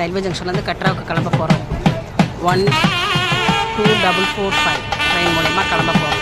Railway ஜங்ஷன்லேருந்து கட்ராவுக்கு கிளம்ப போகிறோம். 12445 train மூலமாக கிளம்ப போகிறோம்.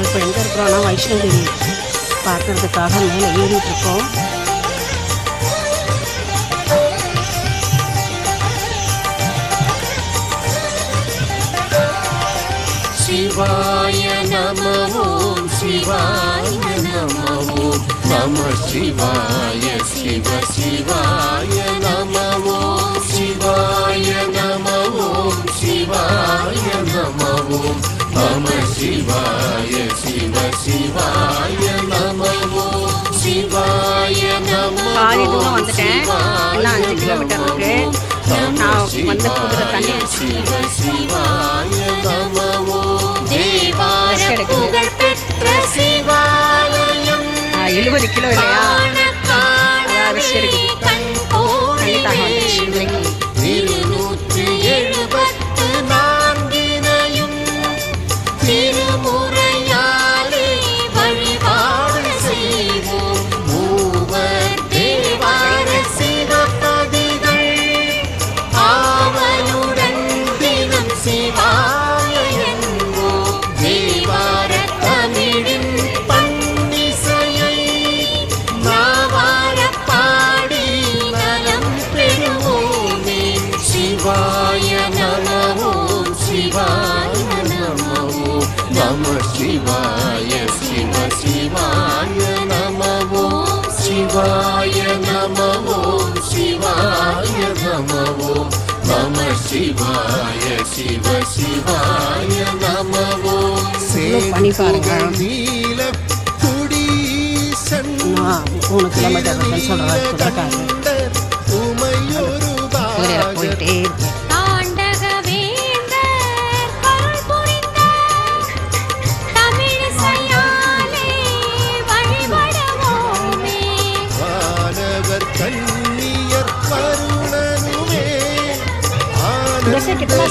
இப்போ எங்கே இருக்கிறோன்னா வைஷ்ணோதேவி பார்க்குறதுக்காக மேலே ஏறிட்டுருக்கோம். சிவாய நம ஓம் சிவாய நம ஓம் நம சிவாய சிவ சிவாய நம ஓம் சிவாய நம ஓம் சிவாய நம ஓம் நம சிவாய சிவ சிவாய நம ஓம் சிவாய நம. பாதி தூரம் வந்துட்டேன், இன்னும் 5 கிலோமீட்டர் இருக்கு. நான் வந்து குதிரை தண்ணி சிவ சிவாய நம ஓம் தேவார புகழ் பெற்ற சிவாலயம் 70 கிலோ இல்லையா, ரெஸ்ட் எடுக்குது. கண்டிப்பாக வந்துச்சு இன்னைக்கு. 274 திருமுறையாலே வழிபாடு செய்வோம். மூவர் தேவார சிவபதிகள் ஆவலுடன் தினம் சிவாய என்போம். தேவார தமிழின் பன்னிசையை நாவார பாடி நலம் பெறுவோமே. சிவாய நம ஓம் சிவாய நம ஓம் நம சிவாய சிவ சிவாய நம ஓம் சிவாய நம ஓம் சிவாய நம ஓம் நம சிவாய சிவ சிவாய நம ஓம். பனி பாருங்க, நீல குடி 3 கிலோமீட்டர் இருக்குன்னு சொல்கிறாரு குதிரைக்காரர். குதிரையில் போயிட்டே இருக்கு. कितना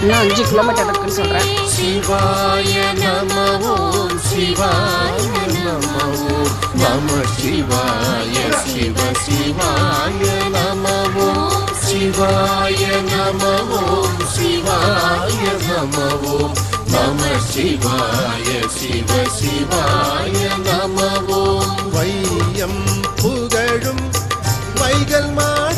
இன்னும் 5 கிலோமீட்டர் இருக்குன்னு சொல்கிறேன். சிவாய நம ஓம் சிவாய நம ஓம் நம சிவாய சிவ சிவாய நம ஓம் சிவாய நம ஓம் சிவாய நம ஓம் நம சிவாய சிவ சிவாய நம ஓம். வையம் புகழும் வைகல் மாட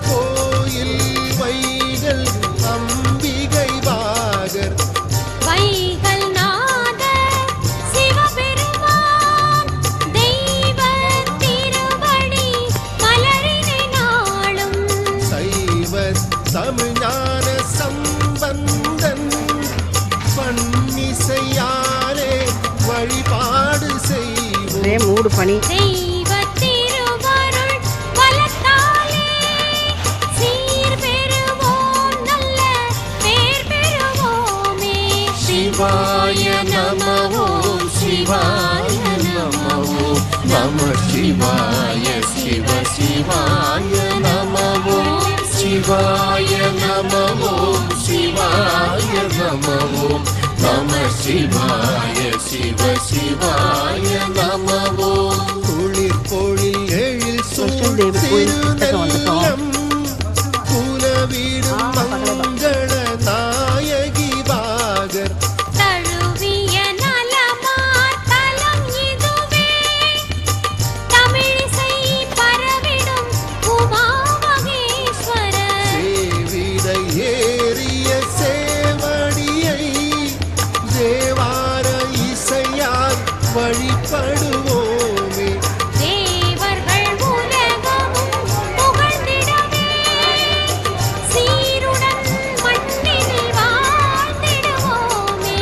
கோயில் வைகல் அம்பிகை பாகர் வைகல் நாத சிவபெருமான் தெய்வ திருவடி மலரினை நாளும் சைவ தமிழ்ஞான சம்பந்தன் பன்னிசையாலே வழிபாடு செய்வோம். மூடு பனி. தெய்வ திருவருள் பலத்தாலே சீர் பெறுவோம் நல்ல சிவாய நம ஓம் சிவாய நம ஓம் நம சிவாய சிவ சிவாய நம ஓம் சிவாய நம ஓம் சிவாய நம ஓம் நம சிவாய சிவ சிவாய நம ஓம் குளிர் பொழில் எழில் சூழ்ந்திருநெல்லம் குலவீடும் மங்கள நாயகி பாகர் தழுவிய நலமார் தலம் இதுவே தமிழிசை பரவிடும் உமா மகேஸ்வரர் சேவிடை ஏறிய சேவடியை தேவார இசையால் வழிபடுவோமே தேவர்கள் உலகமும் புகழ்ந்திடவே சீருடன் மண்ணில் வாழ்ந்திடுவோமே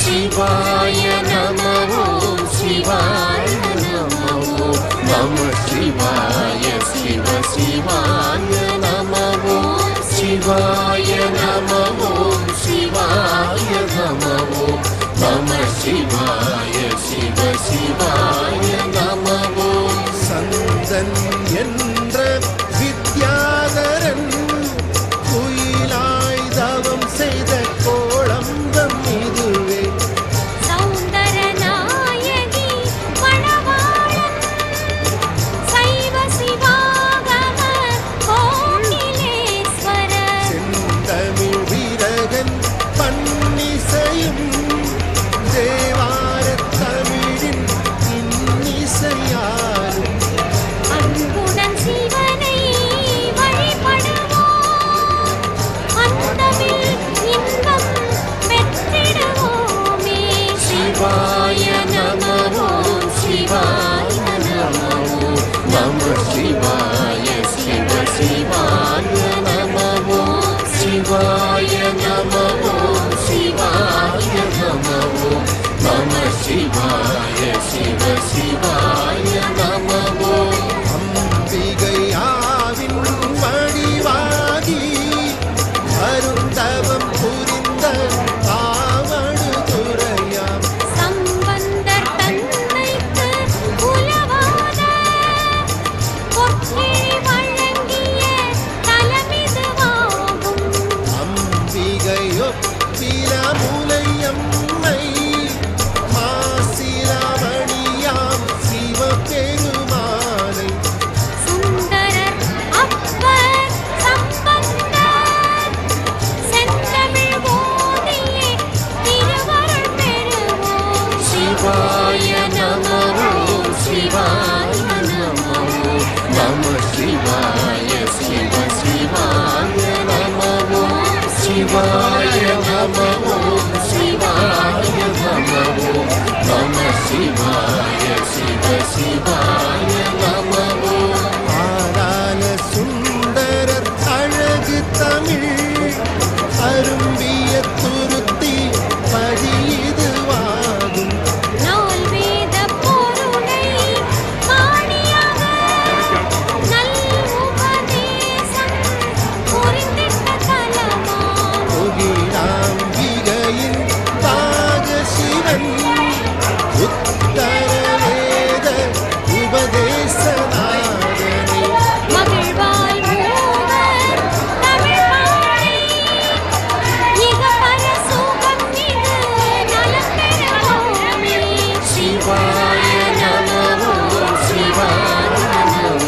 சிவாய நம ஓம் சிவாய நம ஓம் நம சிவாய சிவ சிவாய நம ஓம் சிவாய நம ஓம் சிவாய நம ஓம் நம சிவாய சிவ சிவாய நம ஓம் சந்தன் என்ற வித்யாதரன் குயிலாய் தவம் செய்த கோளம்பம் இதுவே சௌந்தர நாயகி மணவாளன் சைவ சிவாகம கோகிலேஸ்வரர் செந்தமிழ் வீரகன் பன்னிசையும் தேவார தமிழின் இன்னிசையாலும் அன்புடன் சிவனை வழிபடுவோம் அந்தமில் இன்பம் பெற்றிடுவோமே சிவாய நம ஓம் சிவாய நம ஓம் நம சிவாய சிவ சிவாய நம ஓம் சிவாய நம ஓம் சிவாய நம ஓம் நம சிவாய சிவ சிவாய நம ஓம் அம்பிகையாவின் வடிவாகி அருந்தவம் புரிந்த ஆவடுதுறையாம் சம்பந்தர் தன்னைக்கு உலவாத பொற்கிழி வழங்கிய தலமிதுவாகும் அம்பிகையொப்பில முலையம்மை மாசிலாமணியாம் சிவபெருமானை சுந்தரர் அப்பர் சம்பந்தர் செந்தமிழ் ஓதியே திருவருள் பெறுவோம் சிவாய நம ஓம் சிவாய நம ஓம் நம சிவாய சிவ சிவாய நம ஓம் சிவாய நம ஓம் சிவாய நம ஓம் நம சிவாய சிவ சிவாய நம ஓம் ஆரான சுந்தரர் அழகு தமிழ் அரும்பிய துருத்தி பதியுதுவாகும் நால் வேத பொருளை மாணியாக நல் உபதேசம் புரிந்திட்ட தலமாம் முகிலாம்பிகையின் பாக சிவன் உத்தர வேத உபதேசநாதனே மகிழ்வாய் மூவர் தமிழ் பாடி இக பர சுகம் இது நலம் பெறுவோமே சிவாய நம ஓம் சிவாய நம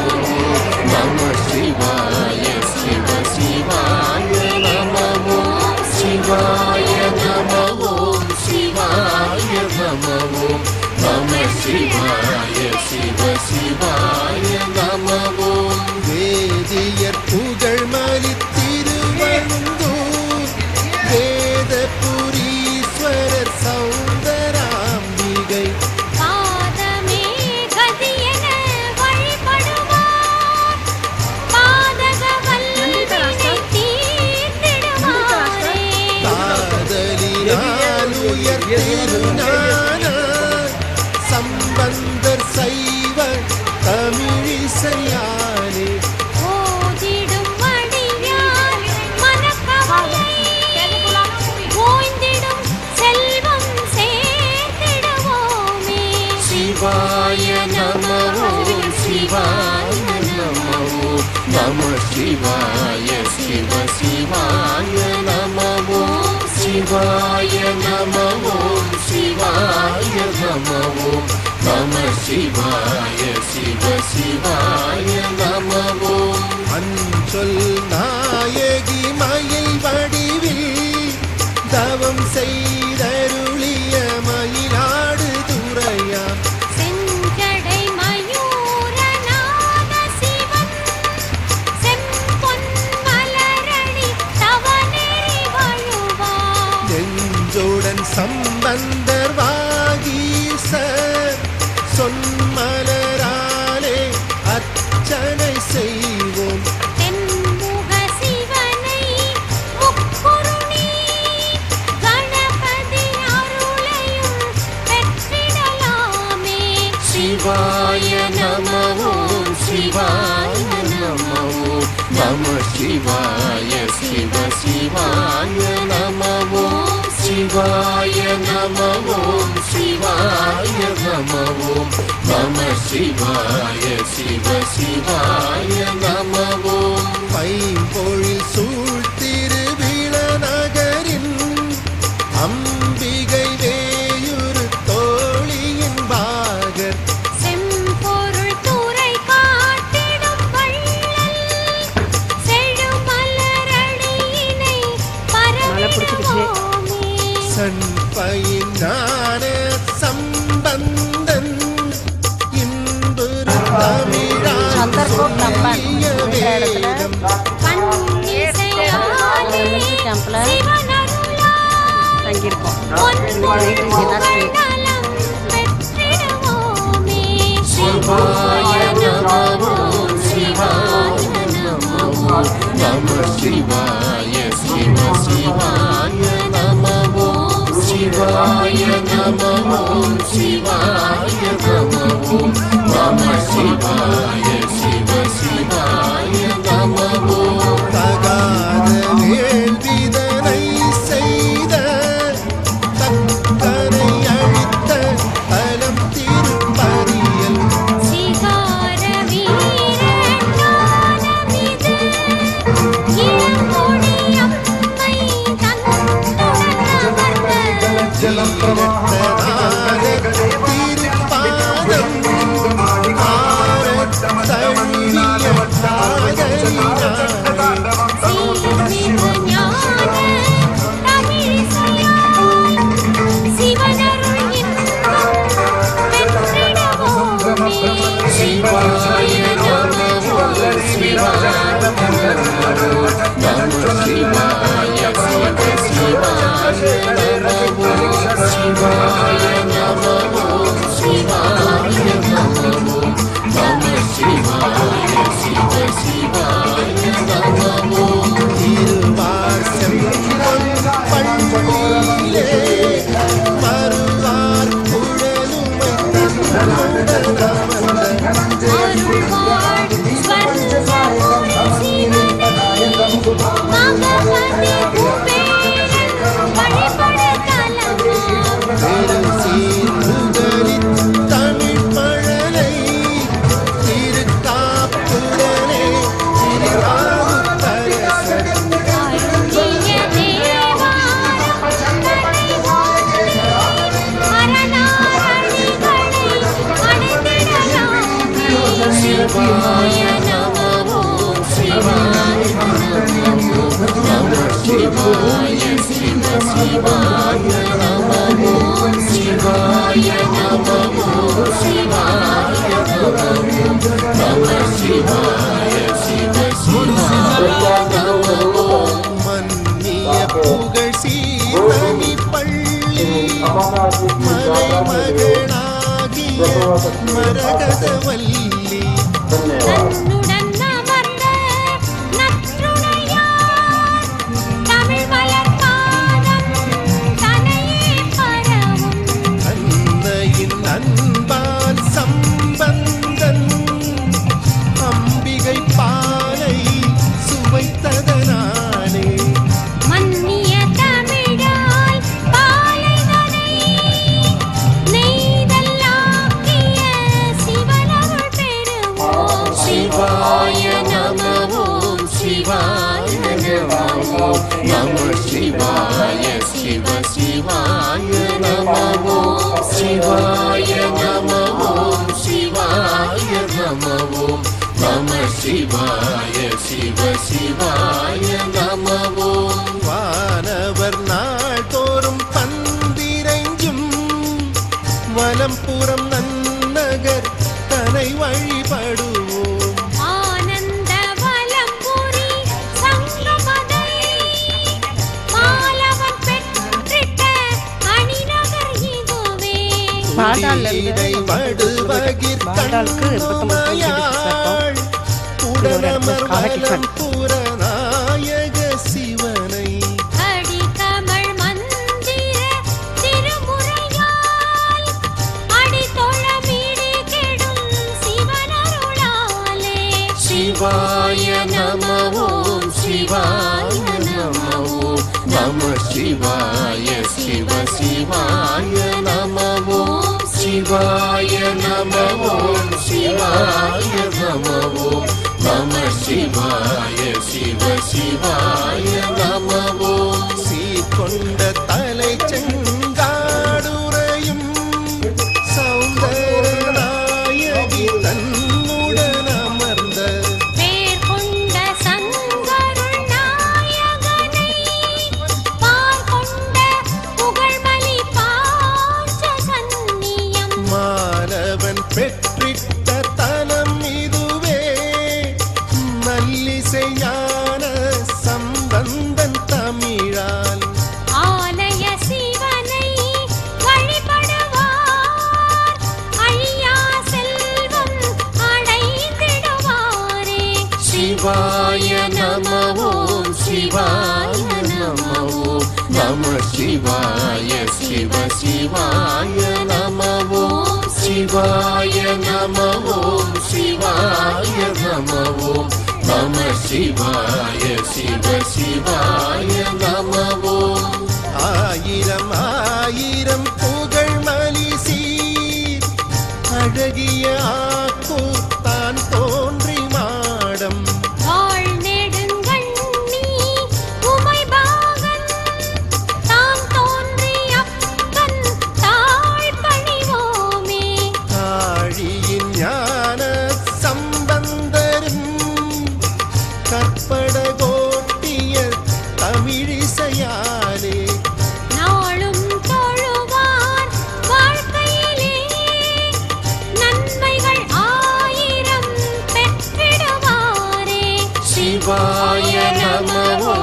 நம சிவாய சிவ சிவாய நம ஓம் சிவாய நம ஓம் சிவாய நம ஓம் நம சிவாய சிவ சிவாய நம ஓம் வேதியர் புகழ் மலி திருவழுந்தூர் வேதபுரீஸ்வரர் சௌந்தராம்பிகை பாதமே கதியென வழிபடுவார் பாதக வல்வினை தீர்த்திடுவாரே காதலினால் உயர்த்திருஞான சம்பந்தர் சைவ தமிழிசையானே ஓதிடும் அடியார் மனக்கவலை ஓய்ந்திடும் செல்வம் சிவாய நம ஓம் சிவாய நம ஓம் நம சிவாய சிவ சிவாய நம ஓம் சிவாய நம ஓம் சிவாய நம ஓம் நம சிவாய சிவ சிவாய நம ஓம் அஞ்சொல் நாயகி மயில் வடிவில் தவம் செய்தருளிய மயிலாடு துறையாம் செஞ்சடை மயூரநாத சிவன் செம்பொன் மலரடி தவநெறி வழுவார் நெஞ்சோடன் சம்பந்தர் வாகீசர் சொன்மலராலே அர்ச்சனை செய்வோம் தென்முக சிவனை முக்குருணி கணபதி அருளையும் பெற்றிடலாமே சிவாய நம ஓம் சிவாய நம ஓம் நம சிவாய சிவ சிவாய நம ஓம் சிவாய நம ஓம் சிவாய நம ஓம் நம சிவாய சிவ சிவாய நம ஓம் பைம்பொழில் சூழ்த்திருவிழ நகரின் அம்பிகை வேயுரு தோழியின் பாகர் செம்பொருள் துறை காட்டிடும் வள்ளல் செழுமலரடியினை பரவிடுவோமே சண்பையினான சம்பந்தன் இன்புறு தமிழால் சந்தர்ப்பம் நம்பன் சொல்லிய இந்த இடத்துல வேதம் பன்னிசையாலே கேம்ப்ல சிவனருளால் தங்கியிருக்கோம் பொன்மண்டலம் பெற்றிடுவோமே சிவாய நம ஓம் சிவாய நம ஓம் நம சிவாய சிவ சிவாய நம ஓம் சிவாய நம ஓம் சிவாய நம ஓம் நம சிவாய சிவ சிவாய நம ஓம் தகாத வேள்விதனை செய்த தக்கனை அழித்த தலம் திருப்பரியல் சிகார வீரனானமிது இளங்கொடி அம்மை தன்னுடன் அமர்ந்த இரட்டனான திருப்பாதம் ஆரத் தழுவிய காதலினாரே. சீர்மிகு ஞான தமிழிசையால் சிவனருள் இன்பம் பெற்றிடுவோமே சிவாய நம ஓம் சிவாய நம ஓம் நம சிவாய சிவ சிவாய நம ஓம் சிவாய நம ஓம் சிவாய நம ஓம் நம சிவாய சிவ சிவாய நம ஓம் திருவார் செம்பொன் பள்ளியிலே மறுவார் குழலுமை தன்னுடன் அமர்ந்த அருள்வாழ் ஸ்வர்ணபுரி சிவனே மகபதி குபேரன் வழிபட தலமாம் பெருசீர்முதலித் தமிழ் மழலை திருக்காப்புடனே திருநாவுக்கரசர் அருளிய தேவாரம் தன்னை ஓதி அரணாரணிகளை அடைந்திடலாமே சிவாய நம ஓம் சிவாய நம நம சிவாய சிவ சிவாய நம ஓம் சிவாய நம ஓம் சிவாய நம நம சிவாய சிவ சிவாய நம ஓம் மன்னிய புகழ் சீர்மணி பள்ளி மலைமகளாகிய மரகதவல்லி தன்னுடன் அமர்ந்த நற்றுணையார் தமிழ் மலர் பாதம் தனையே பரவும் அன்னையின் அன்பால் சம்பந்தன் அம்பிகை பாலை சுவைத்ததனாலே மன்னிய தமிழால் பாலைதனை நெய்தல்லாக்கிய சிவாய நமோ நம சிவாய சிவ சிவாய நமோ சிவாய நமோ சிவாய நமோ நம சிவாய சிவ சிவாய நமோ வானவர் நாள்தோறும் பந்திரைஞ்சும் வலம்புறம் நன்னகர் தனை வழிபடுவோம் ஆனந்த வலம்புரி சங்கமதை மாலவன் பெற்றிட்ட அணிநகர் இதுவே பாடால்ல இருந்து வடுவகிர் பாடாலுக்கு 89 கண்ணுமையாள் உடனமர் வலம்புற நாயக சிவனை அடிகமழ் மந்திர திருமுறையால் அடித்தொழமிடி கெடும் சிவனருளாலே சிவாய நமோ சிவாய நமோ நம சிவாய சிவ சிவாய நமோ சிவாய நமோ சிவாய நமோ நம சிவாய சிவ சிவாய நமோ சீர்கொண்ட தலை செங்காடுரையும் சௌந்தர நாயகி தன்னுடன் அமர்ந்த பேர் கொண்ட சங்கருள் நாயகனை பார் கொண்ட புகழ்மலி பாஞ்ச சந்நியம் மாலவன் பெற்றிட்ட தலம் இதுவே நல்லிசை ஞான சம்பந்தன் தமிழால் ஆலய சிவனை வழிபடுவார் ஐயா செல்வம் அடைந்திடுவாரே சிவாய நமோ சிவாய நமோ நம சிவாய சிவ சிவாய நமோ சிவாய நமோ சிவாய நமோ நம சிவாய சிவ சிவாய நமோ ஆயிரம் ஆயிரம் புகழ் மலிசீர் அழகிய ஆக்கூத்தான் தோன்றி மாடம் வாழ் நெடுங்கண்ணி உமைபாகன் தாம் தோன்றி அப்பன் தாழ் பணிவோமே ஆழியின் ஞான சம்பந்தரும் கற்பட கோட்டியர் தமிழிசையாலே நாளும் தொழுவார் வாழ்க்கையிலே நன்மைகள் ஆயிரம் பெற்றிடுவாரே சிவாய நமோ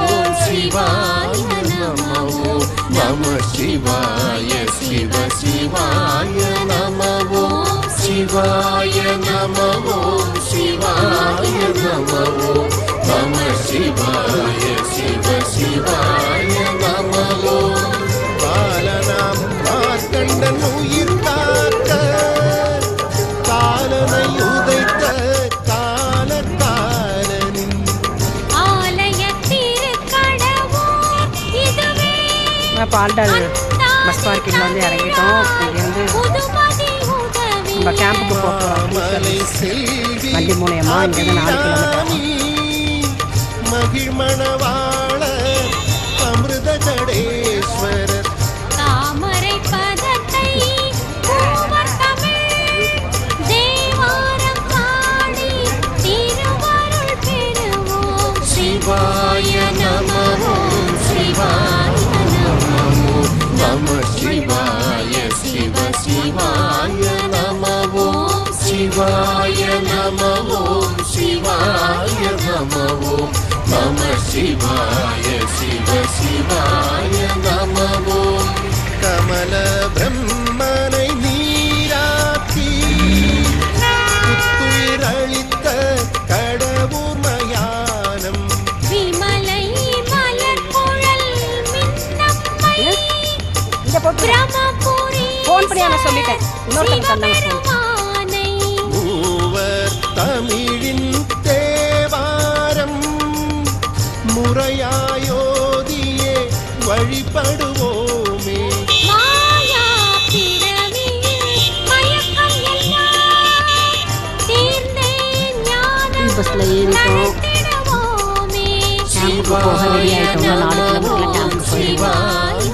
சிவாய நமோ நம சிவாய சிவ சிவாய நமோ சிவாய நமோ சிவாய நமோ நம சிவாய சிவ சிவாய நமோ பாலனாம் மார்க்கண்டன் உயிர் காக்க காலனை உதைத்த காலக்காலனின் ஆலய திருக்கடவுர் இதுவே பால்டால் பஸ் பார்க்கிங்ல வந்து இறங்கிட்டோம். இங்கேருந்து புதுமதி உதவி நம்ம கேம்புக்கு போகிறோம். மலை செல்வி வண்டி மூலியமா இங்கேருந்து 4 கிலோமீட்டர். மகிழ்மணவாள அமிர்த கடேஸ்வரர் தாமரை பதத்தை பூவர் தமிழ் தேவாரம் பாடி திருவருள் பெறுவோம் சிவாய நமோ சிவாய நமோ நம சிவாய சிவ சிவாய நமோ சிவாய நமோ சிவாய நமோ நம சிவாய சிவ சிவாய நமோ கமல பிரம்மனை நீராக்கி புத்துயிரளித்த கடவுர் மயானம் விமலை மலர்குழல் மின்னம்மை இங்கே போட்டு பிரமபுரி ஃபோன் பண்ணி நான் சொல்லிட்டேன். இன்னொருத்தங்க தந்தாங்க ஃபோன். சிவபெருமானை மூவர் தமிழின் தேவாரம் முறையாயோதியே வழிபடுவோமே மாயா பிறவியில் மயக்கம் எல்லாம் தீர்ந்தே ஞானம் பஸ்ல ஏறிட்டோம். நடத்திடுவோமே கேம்புக்கு போக ரெடி ஆயிட்டோம். 4 கிலோமீட்டர்ல கேம்புக்கு போயிடுவோம்.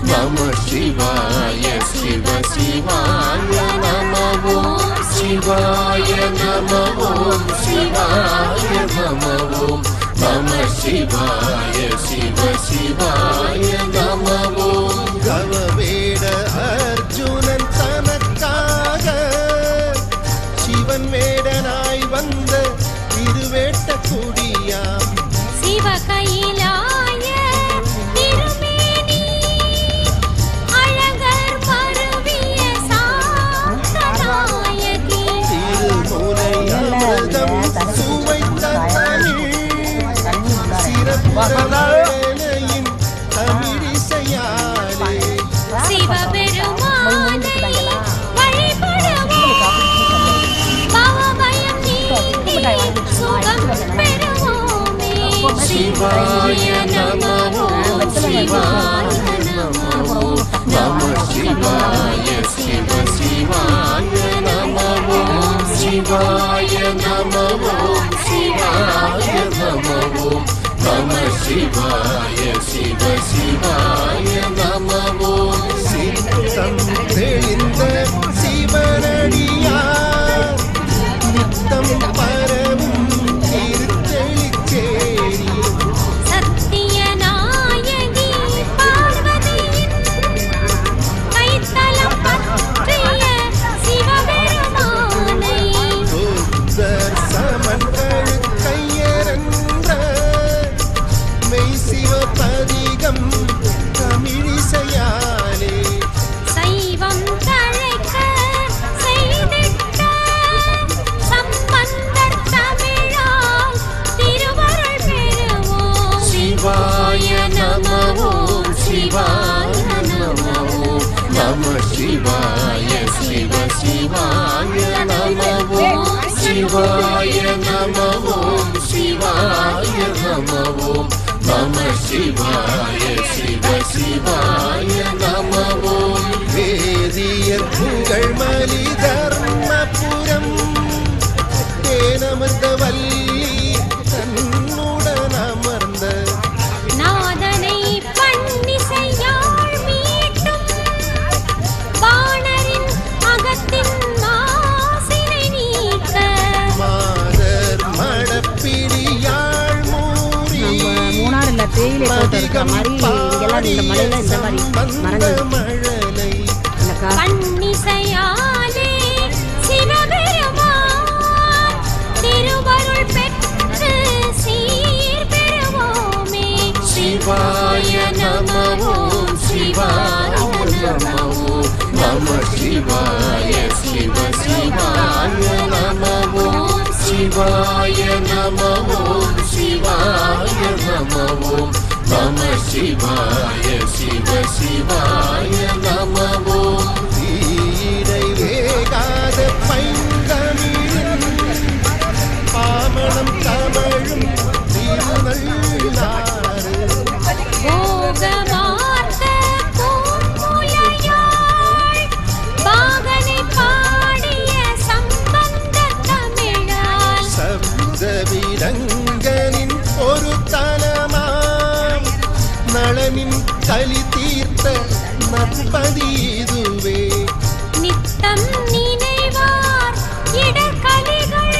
நம சிவாய சிவ சிவாய நம ஓம் சிவாய நம ஓம் சிவாய நம ஓம் நம சிவாய சிவ சிவாய நம ஓம் கவவேட அர்ஜுனன் தனக்காக சிவன் வேடனாய் வந்த திருவேட்ட குடியாம் சிவ கையிலாய திருமேனி அழகர் மருவிய சாந்தநாயகி திருமுனை அமிர்தம் சுவைத்த தமிழ் சிறப்புரையின் தமிழிசையாலே சிவபெருமானை வழிபடுவோம் பவபயம் நீங்கி சுகம் பெறுவோமே சிவாய நம ஓம் சிவாய நம ஓம் நம சிவாய சிவ சிவாய நம ஓம் சிவாய நம ஓம் சிவாய நம ஓம் நம சிவாய சிவ சிவாய நம ஓம் சித்தம் தெளிந்த சிவனடியார் நித்தம் பரவும் திருத்தெளிச்சேரி சத்தியநாயகி பார்வதியின் கைத்தலம் பற்றிய சிவபெருமானை புத்தர் சமன்கள் கையறன்ற மெய் சிவபதிகம் தமிழிசையாலே சைவம் தழைக்க செய்திட்ட சம்பந்தர் தமிழால் திருவருள் பெறுவோம் சிவாய நம ஓம் சிவாய நம ஓம் நம சிவாய சிவ சிவாய நம ஓம் சிவாய நம ஓம் சிவாய நம ஓம் நம சிவாய சிவ சிவாய நம ஓம் வேதியர் புகழ் மலி தர்மபுரம் தேனமர்ந்த வல்லி தன்னுடன் அமர்ந்த நாதனை பண்ணிசையாள் மீட்டும் வாணரின் அகத்தின் மாசினை நீக்க மாதர் மடப்பிடியாள் மூரி நம்ம மூணாறுல தேயிலை தோட்டம் இருக்கிற மாதிரி இங்கெல்லாம் இந்த மலையில இந்த மாதிரி மரங்கள் மழலை இல்லக்கா. பண்ணிசையாலே சிவபெருமான் திருவருள் பெற்று சீர் பெறுவோமே சிவாய நம ஓம் சிவாய நம ஓம் நம சிவாய சிவ சிவாய நம ஓம் சிவாய நம ஓம் சிவாய நம ஓம் நம சிவாய சிவ சிவாய நம ஓம் ஈடை வேகாத பைங்கமிழின் பாமணம் தமிழும் திருநள்ளாறு போகமார்த்த பூங்குழலாள் பாகனை பாடிய சம்பந்த தமிழால் சப்தவிரங்கனின் ஒரு தலமாய் நளனின் களி தீர்த்த நற்பதி இதுவே நித்தம் நினைவார் இடர்கலிகள்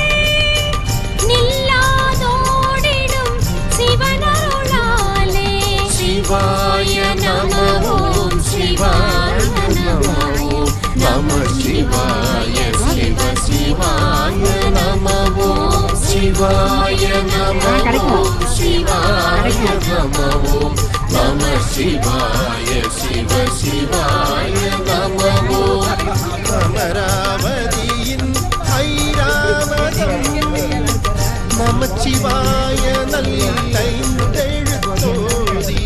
நில்லாதோடிடும் சிவனருளாலே சிவாய நம ஓம் சிவாய நம ஓம் நம சிவாய சிவ சிவாய நம ஓம் சிவாய நம ஓம் சிவாய நம ஓம் நம சிவாய சிவ சிவாய நம ஓம் அமராவதியின் ஐராவதம் நமச்சிவாய நல்லெழுத்தோதி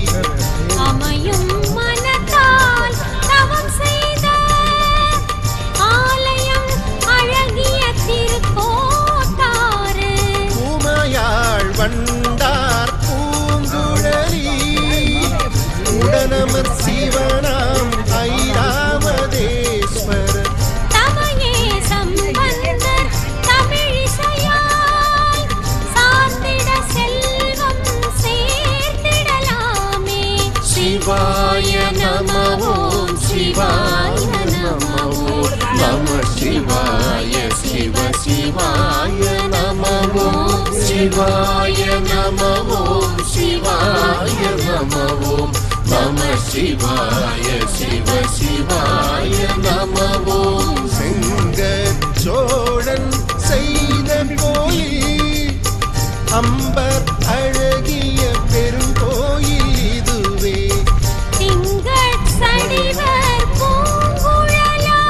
அமையும் மனத்தால் தவம் செய்த ஆலயம் அழகிய திருக்கோட்டாறு பூமையாள் வண்டார் பூங்குழலி உடனமர் சிவனாம் ஐராவதேஸ்வரர் தமையே சம்பந்தர் தமிழிசையாய் சார்ந்திட செல்வ சிவாய நம ஓம் சிவாய நம ஓம் நம சிவாய சிவ சிவாய நம ஓம் செங்கச்சோழன் செய்த கோயில் அம்பர் அழகிய பெருங்கோயில் இதுவே திங்கட் சடிவர் பூங்குழலாள்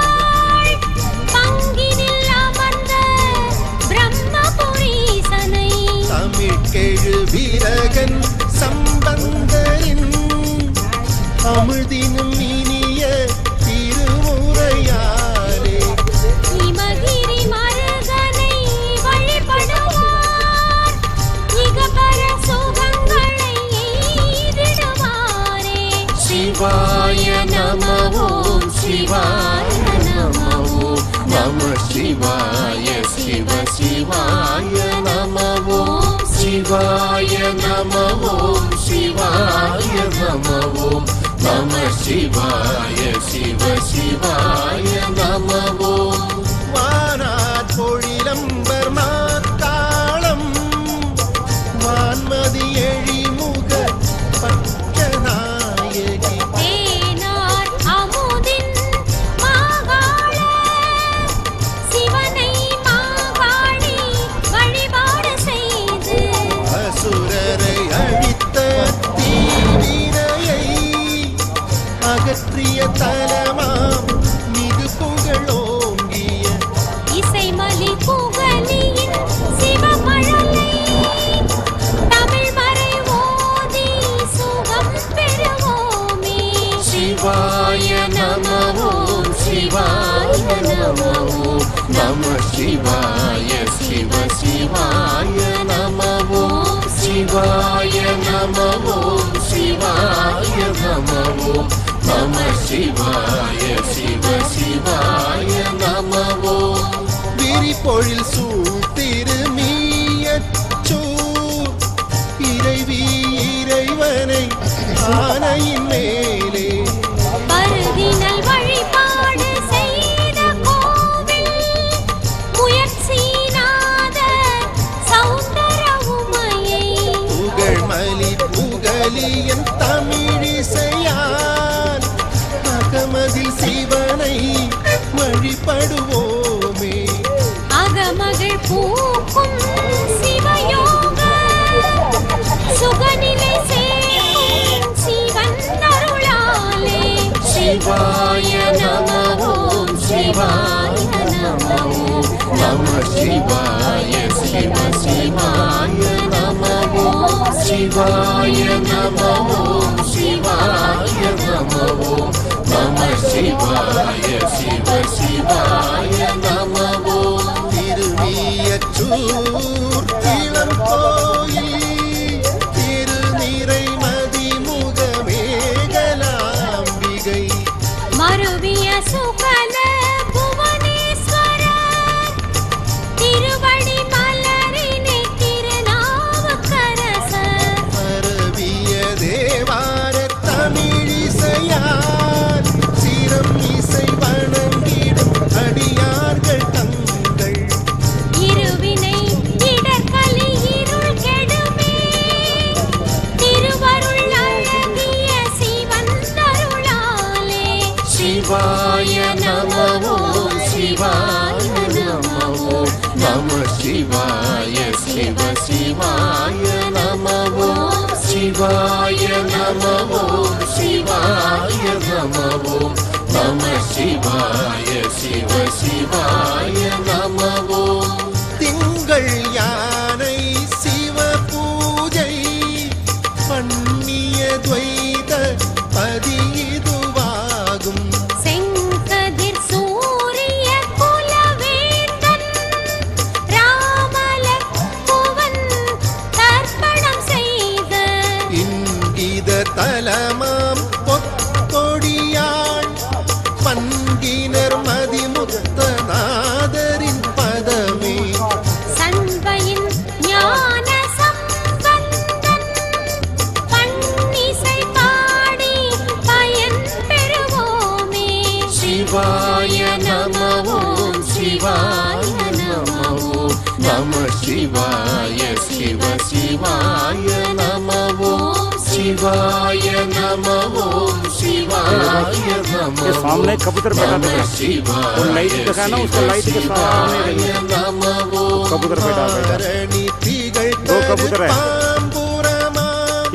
பங்கினில் அமர்ந்த பிரம்மபுரீசனை தமிழ்கெழு வீரகன் சம்பந்தரின் அமிழ்தினும் இனிய திருமுறையாலே இமகிரி மருகனை வழிபடுவார் இகபர சுகங்களை எய்திடுவாரே சிவாய நம ஓம் சிவாய நம ஓம் நம சிவாய சிவ சிவாய நம ஓம் சிவாய நம ஓம் சிவாய நம ஓம் நம சிவாய சிவ சிவாய நம ஓம் வானார் பொழிலம்பர் மாத்தாளம் வான்மதி எழிமுக பச்சநாயகி தேனார் அமுதின் மாகாள சிவனை மாகாளி வழிபாடு செய்து அசுரரை அழித்த தீவினையை அகற்றிய தலமாம் மிகு புகழோங்கிய இசைமலி புகழியின் சிவமழலை தமிழ் மறை ஓதி சுகம் பெறுவோமே சிவாய நம ஓம் சிவாய நம ஓம் நம சிவாய சிவ சிவாய நம ஓம் சிவாய நம ஓம் சிவாய நம ஓம் நம சிவாய சிவ சிவாய நம ஓம் விரிபொழில் சூழ் திருமீயச்சூர் இறைவி இறைவனை ஆனையின் மேலே பருதினல் வழிபாடு செய்த கோவில் முயற்சினாத சௌந்தர உமையை புகழ்மலி புகழியன் தமிழிசையால் அகமதில் சிவனை வழிபடுவோமே அகமகள் பூக்கும் சிவயோக சுகநிலை சேர்க்கும் சிவன் அருளாலே சிவாய நம ஓம் சிவாய நம ஓம் நம சிவாய சிவ சிவாய நம ஓம் சிவாய நம ஓம் சிவாய நம ஓம் நம சிவாய சிவ சிவாய நம ஓம் திருவியச்சூர் இளம் கோயில் திருநிறை மதிமுக மேகலாம்பிகை மருவிய சுகல புவனேஸ்வரர் திருவடி மலரினை திருநாவுக்கரசர் பரவிய தேவார தமிழிசையால் சிரம் இசை வணங்கிடும் அடியார்கள் தங்கள் இருவினை இடர்கலி இருள் கெடுமே திருவருள் அழகிய சிவன் அருளாலே சிவாய நம ஓம் சிவாய நம ஓம் நம சிவாய சிவ சிவாய நம ஓம் சிவாய நம ஓம் சிவாய நம ஓம் நம சிவாய சிவ சிவாய நம ஓம் திங்கள் யானை சிவ பூஜை பண்ணிய துவைத பதிதுவாகும் செங்கதிர் சூரிய குலவேந்தன் ராமலக்குவன் தர்ப்பணம் செய்த இங்கித தலமாம் பொற்கொடியாள் பங்கினர் மதிமுத்தநாதரின் பதமே சண்பையின் ஞான சம்பந்தன் பன்னிசை பாடி பயன் பெறுவோமே சிவாய நம ஓம் சிவாய நம ஓம் நம சிவாய சிவ சிவாய நம ஓம் சிவாய நம ஓம் சிவாய நம ये सामने कबूतर बैठा था சிவாய वो लाइट दिखा ना उसको लाइट के सामने देखिए நம ஓம் कबूतर बैठा बैठा ஆரணி திகழ் दो कबूतर है பாம்புரமா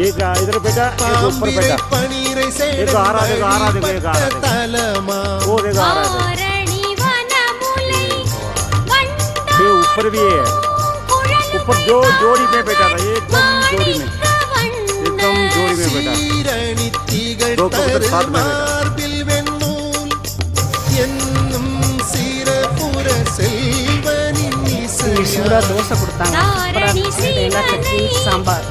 एक इधर बैठा एक ऊपर பாம்பிரை बैठा பனிரை एक आ रहा देखो आ रहा देखो एक आ रहा देखो தலமா वो देखो आ रहा है ஆரணி வனமுலை ये ऊपर भी है ऊपर दो जोड़ी में बैठा था एकदम जोड़ी में एकदम जोड़ी में बैठा சீரணி திகழ் दो कबूतर साथ में बैठा மார்பில் வெண்ணூல் என்னும் சிறப்புற செல்வனின் இங்கே சூடாக தோசை கொடுத்தாங்க சூப்பராக இருந்துச்சு தேங்காய் சட்னி சாம்பார்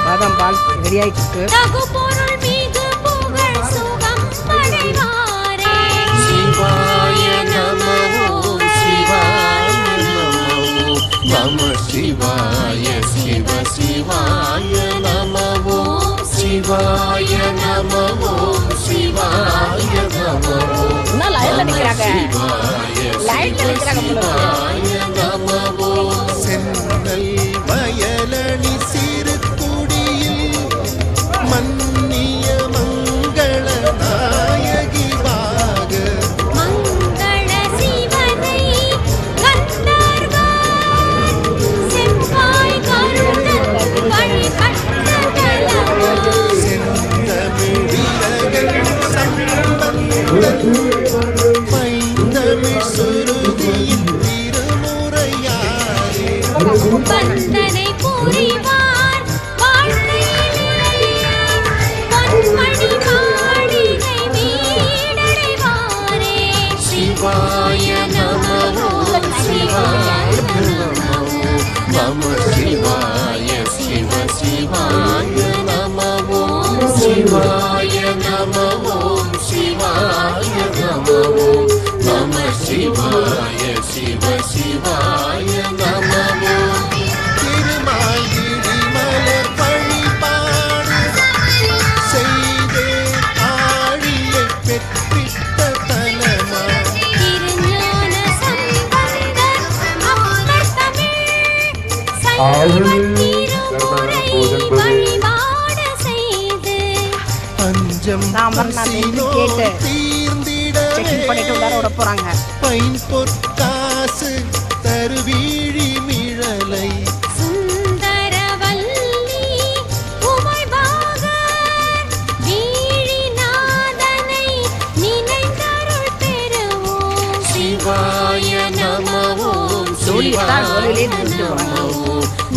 பாதாம் பால் ரெடி ஆகிட்டு இருக்கு தகுபொருள் மிகு புகழ் சுகம் அடைவாரே சிவாய நம ஓம் சிவாய நம சிவாய சிவ சிவாய நம ஓம் சிவாய நம ஓம் சிவாய நம என்ன லைனில் நிற்கிறாங்க சிவாய லைனில் நிற்கிறாங்க போல நம ஓம் சென்னல் வயலணி சிறு குடியில் மன்னிய மங்கள நாயகி வாக மங்கள சிவனை கந்தர்வான் செவ்வாய் கருடன் வழிபட்டதலமோ செந்தமிழ் விரகன் சம்பந்தன் பைந்தமிழ் சுருதியின் திருமுறையாரே வந்தனை புரிவார் வாழ்க்கையிலே பொன்மணி மாளிகை வீடடைவாரே சிவாய நம ஓம் சிவாய நம சிவாய சிவ சிவாய நம ஓம் சிவாய நம ஓம் சிவாய நம ஓம் நம சிவாய சிவ சிவாய நம ஓம் திருமாலிடி மலர் வழிபாடு செய்தே ஆழியை பெற்றிட்ட தலமா திருஞான சம்பந்தர் அப்பர் தமிழ் சைவத் திருமுறை வழிபாடு செய்து பஞ்சம் சாம்பார் நான் நின்று கேட்டு செக்கிங் பண்ணிட்டு உள்ளார விட போகிறாங்க பைன் பொற்காசு தருவீழி மிழலை சுந்தரவல்லி உமைபாகர் வீழிநாதனை நினைந்தருள் பெறுவோம் சிவாய நம ஓம் ஜோடி தான் ஜோடியிலே நிறுத்திட்டு போகிறாங்க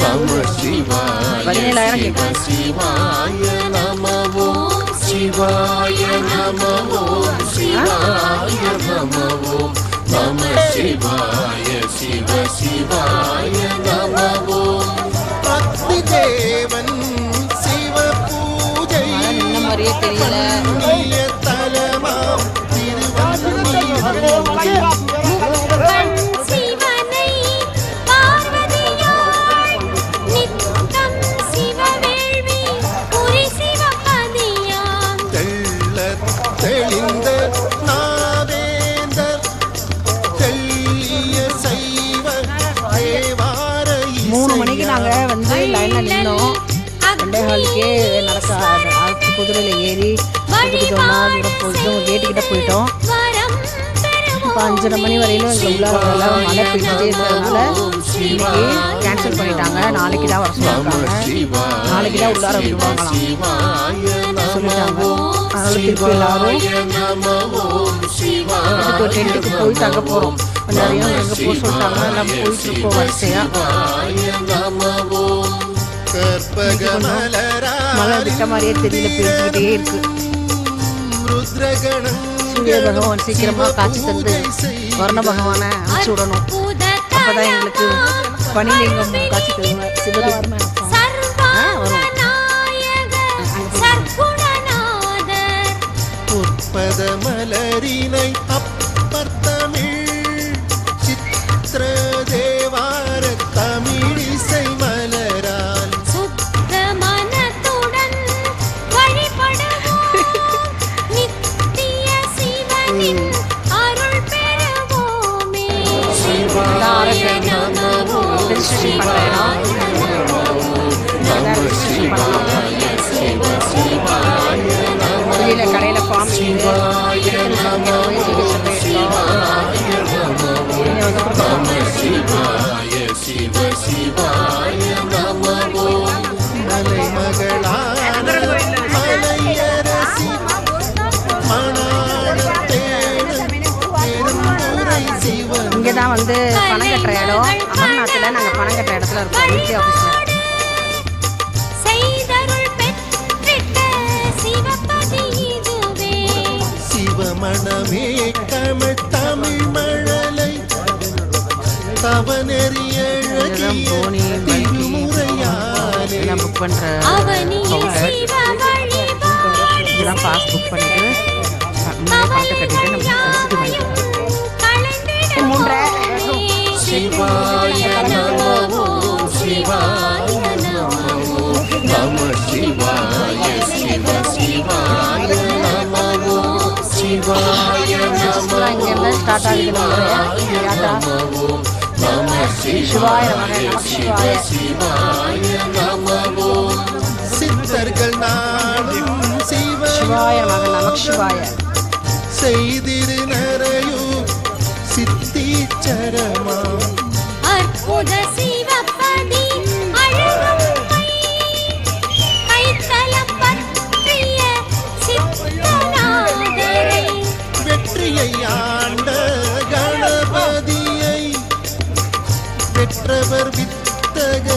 நம சிவாய 17,000 சிவ சிவாய நம ஓம் சிவாய நம ஓம் சிவாய நம ஓம் நம சிவாய சிவ சிவாய நம ஓம் பக்தி தேவன் சிவ பூஜை நின்ன மாதிரியே தெரியல புண்ணிய தலமாம் திருவண்ணாமலை முக்கண் சிவனை பார்வதியாள் நித்தம் சிவவேள்வி புரி சிவபதியாம் தெள்ளத் தெளிந்த நாவேந்தர் தெள்ளிய சைவ தேவார 3 மணிக்கு நாங்கள் வந்து லைனில் நின்னோம் 2:15க்கே நடக்க அடுத்த குதிரையில் ஏறி அதுக்கிட்ட ஒன்றா தூரம் போயிட்டு கேட்டுக்கிட்ட போயிட்டோம் வரம் இப்போ 5:30 மணி வரையிலும் எங்கள் உள்ளார மழை பெஞ்சிட்டே இருக்கிறதுனால இன்னைக்கு கேன்சல் பண்ணிட்டாங்க நாளைக்கு தான் வர சொல்லியிருக்காங்க நாளைக்கு தான் உள்ளார விடுவாங்களாம் சொல்லிட்டாங்க அதனால திருப்பி எல்லாரும் இதுக்கு டென்ட்டுக்கு போய் தங்க போகிறோம் எல்லாரையும் எங்கே போக சொல்லிட்டாங்க எல்லாம் போயிட்டு இருக்கோம் வரிசையாக கற்பக மழை விட்ட மாதிரியே தெரியல பெஞ்சுக்கிட்டே இருக்கு ருத்ரகணம் சூரிய பகவான் சீக்கிரமா காட்சி தந்து வர்ண பகவானை அனுப்பிச்சு விடணும் அப்பதான் எங்களுக்கு பனிலிங்கம் காட்சி தருவார் சிவபெருமான் புற்பத மலரினை அப்பர் தமிழ் சித்திர தேவார தமிழிசை மலரால் சுத்த மனத்துடன் வழிபடுவோம் நித்திய சிவனின் அருள் பெறுவோமே ரெஜிஸ்ட்ரேஷன் பண்ற இடம் ஏதாவது registration பண்ணணும். வெளியில் கடையில் ஃபார்ம் சிவாய நம சிவாய சிவ சிவாய நம மலைமகளான மலையரசி மணாளத்தேவன் பெருந்துரை சிவன் இங்கே தான் வந்து பணம் கட்டுற இடம். அமர்நாத்தில் நாங்கள் பணம் கட்டுற இடத்துல இருக்கோம், வீட்டு ஆஃபீஸில். செய்தருள் பெற்றிட்ட சிவபதி இதுவே சிவமணமே கமழ் தமிழ் மழலை தவநெறியழகிய திருமுறையாலே இதெல்லாம் புக் பண்ணுற அவனியில் சிவ வழிபாடு இதெல்லாம் பாஸ் புக் பண்ணிட்டு பணத்தை கட்டிட்டு நம்ம ரசீது வாங்கிக்கலாம். மூன்றரை சிவாய நமோ சிவாய நமோ நம சிவாய சிவ சிவாய நமோ சிவாய இங்கேருந்து ஸ்டார்ட் ஆகுது நம்மளுடைய யாத்திரா. நம சிவாய நமக நம சிவாய. சிவாய நமோ சித்தர்கள் நாடும் சிவ சிவாய நமக நம சிவாய. செய்திரு நரையூர் சித்தீச்சரமா அற்புத சிவபதி அழகம்மை கைத்தலம் பற்றிய சித்தநாதரை வெற்றியை ஆண்ட கணபதியை பெற்றவர் வித்தக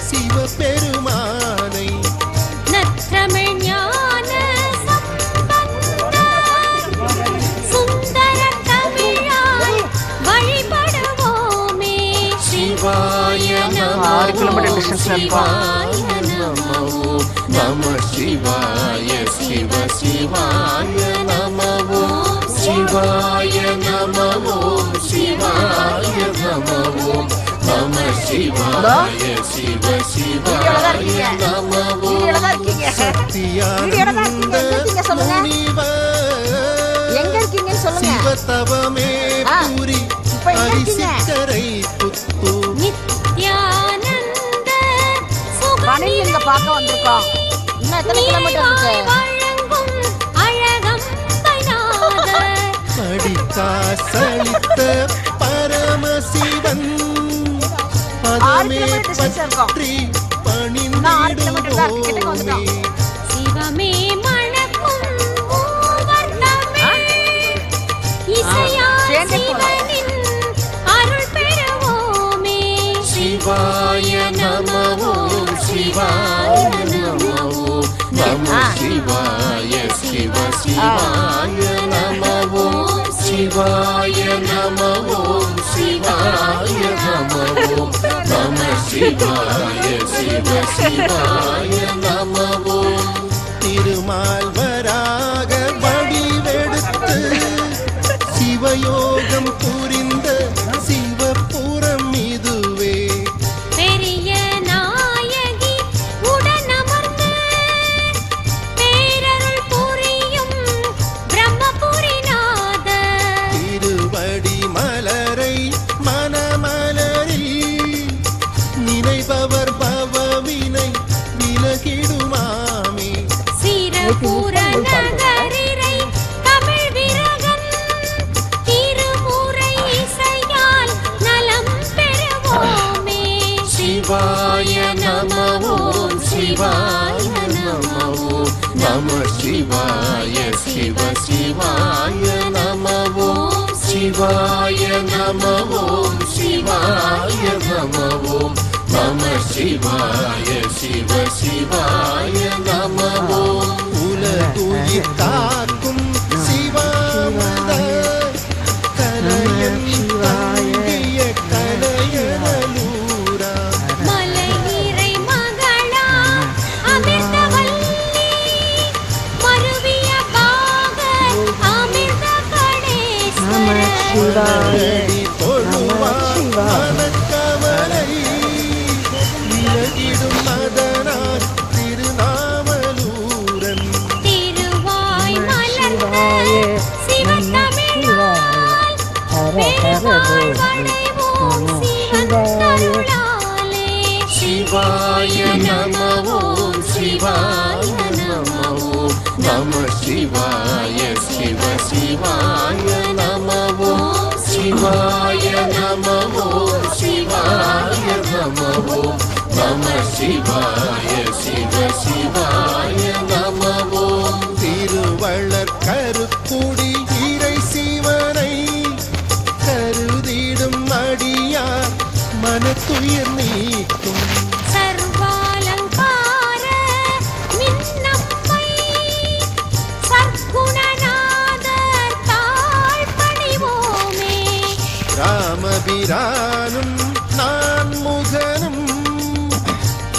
சிவபெருமானை நற்றமிழ் ஞான சம்பந்தர் சுந்தர தமிழாய் வழிபடுவோமே சிவாய 6 கிலோமீட்டர் டிஸ்டன்ஸ்ல இருக்கோம். நம சிவாய சிவ சிவாய நமோ சிவாய நமோ சிவாய நமோ நம சிவாய சிவ சிவாய நமோ சத்தியானந்த முனிவர் எங்க இருக்கீங்கன்னு சொல்லுங்க. சிவதவமே பூரி இப்ப எங்க இருக்கீங்க? அரிசிக்கரை புத்தூர் நித்யானந்த வணில் இங்க பார்க்க வந்திருக்கோம். இன்னும் எத்தனை கிலோமீட்டர் இருக்கு? வழங்கும் அழகம்பைநாதர் படிக்காசளித்த பரமசிவன் 6 பதமே கிலோமீட்டர் distance இருக்கும். பற்றி இன்னும் 6 கிலோமீட்டர் தான் இருக்கு. கிட்டக்க வந்துட்டோம். பணிந்திடுவோமே சிவமே மணக்கும் மூவர் தமிழ் இசையால் சேர்ந்தே போலாம். சிவனின் அருள் பெறுவோமே சிவாய நமோ சிவாய நமோ நம சிவாய சிவ சிவாய நமோ சிவாய நமோ சிவாய நமோ நம சிவாய சிவ சிவாய நமோ திருமால்வராக வடிவெடுத்து சிவயோகம் புரிந்த சிவபுரம் இதுவே பெரிய நாயகி உடனமர்ந்து பேரருள் புரியும் பிரம்மபுரிநாதர் திருவடி மலரை மனமலரில் நினைப்பவர் பவவினை விலகிடுமாமே சிறப்புற நகரிரை தமிழ் விரகன் திருமுறை இசையால் நலம் பெறுவோமே சிவாய நமோ சிவாய நமோ நம சிவாய சிவ சிவாய நமோ சிவாய நமோ சிவாய நமோ நம சிவாய சிவ சிவாய நமோ உலகுயிர் காக்கும் சிவாமத கலையன் தங்கிய கலையலூரா மலையிறை மகளா அமிர்தவல்லி மருவிய பாகர் அமிர்த கடேஸ்வரர் அடி தொழுவார் மனக்கவலை விலகிடும் மதனார் திருநாமலூரன் திருவாய் மலர்ந்த சிவத்தமிழால் பெருவாழ் வளைவோம் சிவன் அருளாலே சிவாய நமோ நம சிவாய சிவ சிவாய நம ஓம் சிவாய நம ஓம் சிவாய நம ஓம் நம சிவாய சிவ சிவாய நம ஓம் திருவள்ளர் கருப்புடி இறை சிவனை கருதிடும் அடியார் மனத்துயர் நீக்கும் சர்வாலங்கார மின்னம்மை சற்குணநாதர் தாழ் பணிவோமே ராமபிரானும் நான் முகனும்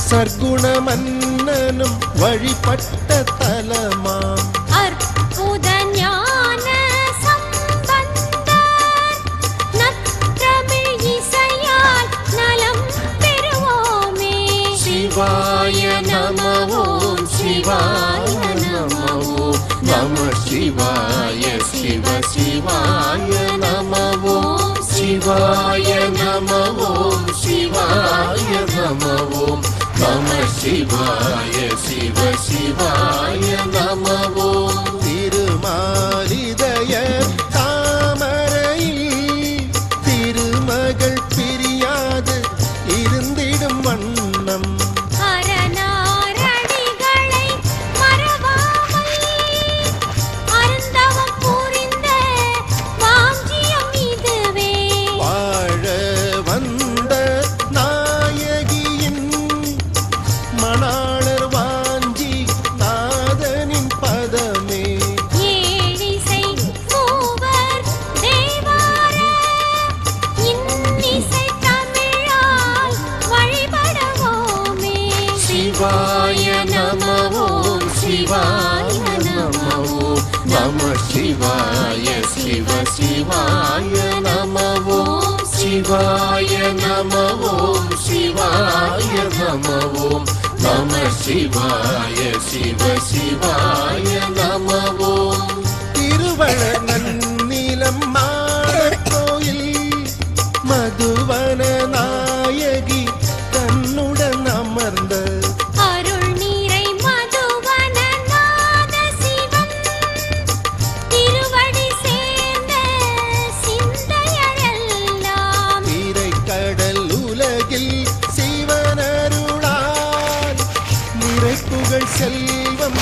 சர்க்குண மன்னனும் வழிபட்ட தலமாம் அற்புத ஞான சம்பந்தர் நற்றமிழ் இசையால் நலம் பெறுவோமே சிவாய நம ஓம் சிவாய நம ஓம் நம சிவாய சிவ சிவாய நம ஓம் சிவாய நம ஓம் சிவாய நம ஓம் நம சிவாய சிவ சிவாய நம ஓம் திருமாலிதய தாமரையில் திருமகள் பிரியாது இருந்திடும் வண்ணம் அரணாரடிகளை மறவாமல் அருந்தவம் புரிந்த வாஞ்சியம் இதுவே வாழ வந்த நாயகியின் மணாளர் வாஞ்சி நாதனின் பதமே ஏழிசை மூவர் தேவார இன்னிசை தமிழால் வழிபடுவோமே சிவாய நம ஓம் சிவாய நம ஓம் நம சிவாய சிவ சிவாய நம ஓம் சிவாய நம ஓம் சிவாய நம ஓம் நம சிவாய சிவ சிவாய நம ஓம் திருவளர் நன்னிலம் மாடக்கோயில் மதுவன நாயகி தன்னுடன் அமர்ந்த அருள் நீரை மதுவன நாத சிவன் திருவடி சேர்ந்த சிந்தையரெல்லாம் திரைக்கடல் உலகில் சிவனருளால் நிறைப்புகழ் செல்வம்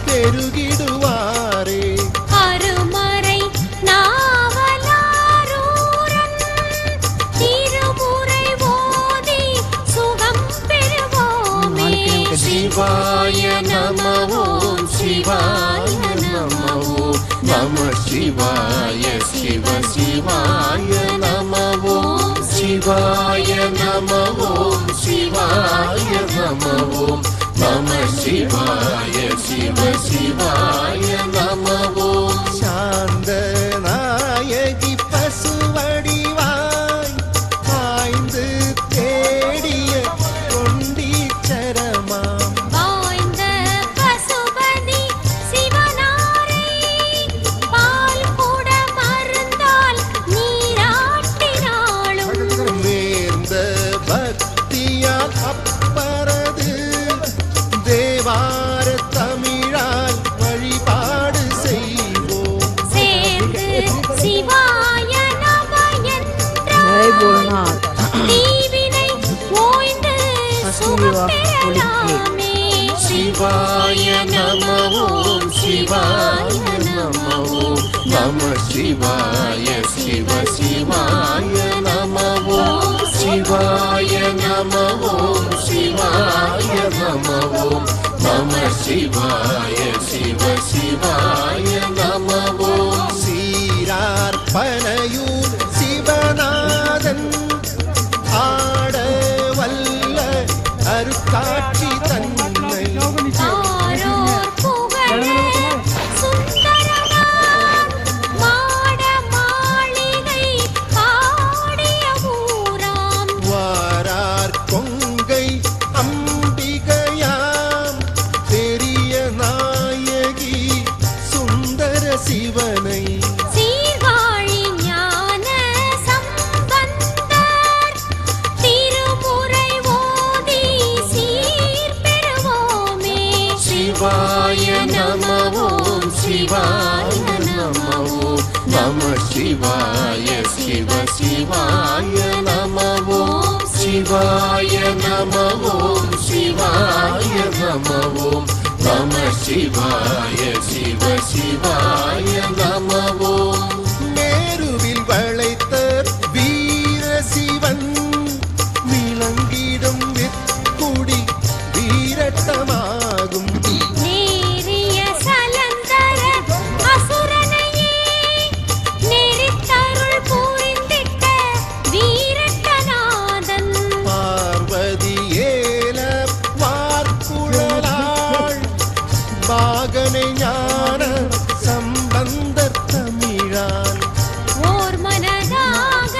பெருகிடுவாரே அருமறை நாவலாரூரன் திருமுறை ஓதி சுகம் பெறுவோமே சிவாய நம ஓம் சிவாய நம ஓம் நம சிவாய சிவ சிவாய நம ஓம் சிவாய நம ஓம் சிவாய நம ஓம் நம சிவாய சிவ சிவாய நம ஓம் சாந்த நாயகி பசுவடிவாய் ஆய்ந்து தேடிய கொண்டீச்சரமாம் வாய்ந்த பசுபதி சிவனாரை பால் கூட மருந்தால் நீராட்டினாளும் நேர்ந்த பக்தியால் அப்பரது தேவார தமிழால் வழிபாடு செய்வோம் சேர்ந்து சிவாய நம ஜெய் போல்நாத். தீவினை ஓய்ந்து சுகம் பெறலாமே சிவாய நம ஓம் சிவாய நம ஓம் நம சிவாய சிவ சிவாய நம ஓம் சிவாய நம ஓம் சிவாய நம ஓம் நம சிவாய சிவ சிவாய நம ஓம் சீரார் பனையூர் சிவநாதன் ஆட வல்ல அருட்காட்சி தன்னை ஆரோர் புகழ சுந்தரனார் மாட மாளிகை பாடிய ஊராம் வாரார் கொங்கை அம்பிகையாம் பெரிய நாயகி சுந்தர சிவனை சீர்காழி ஞான சிவாய சிவ சிவாய நம ஓம் சிவாய நம ஓம் சிவாய நம ஓம் நம சிவாய சிவ சிவாய நம ஓம் மேருவில் வளைத்த வீர சிவன் விளங்கிடும் வெற்குடி வீரட்டமாகும் நேரிய சலந்தர அசுரனையே நெறித்தருள் புரிந்திட்ட வீரட்டநாதன் பார்வதி ஏல வார்குழலாள் பாகனை ஞான சம்பந்தர் தமிழால் ஓர் மனதாக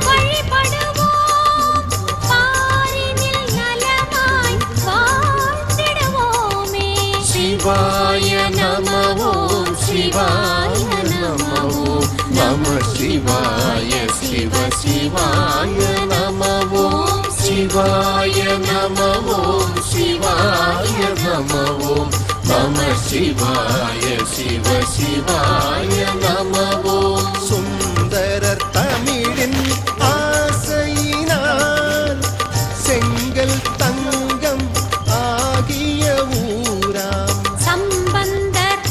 வழிபடுவோம் பாரினில் நலமாய் வாழ்ந்திடுவோமே சிவாய நம ஓம் சிவாய நம ஓம் நம சிவாய சிவ சிவாய நம ஓம் சிவாய நம ஓம் சிவாய நம ஓம் நம சிவாய சிவ சிவாய நம ஓம் சுந்தரர் தமிழின் ஆசையினால் செங்கல் தங்கம் ஆகிய ஊராம் சம்பந்தர்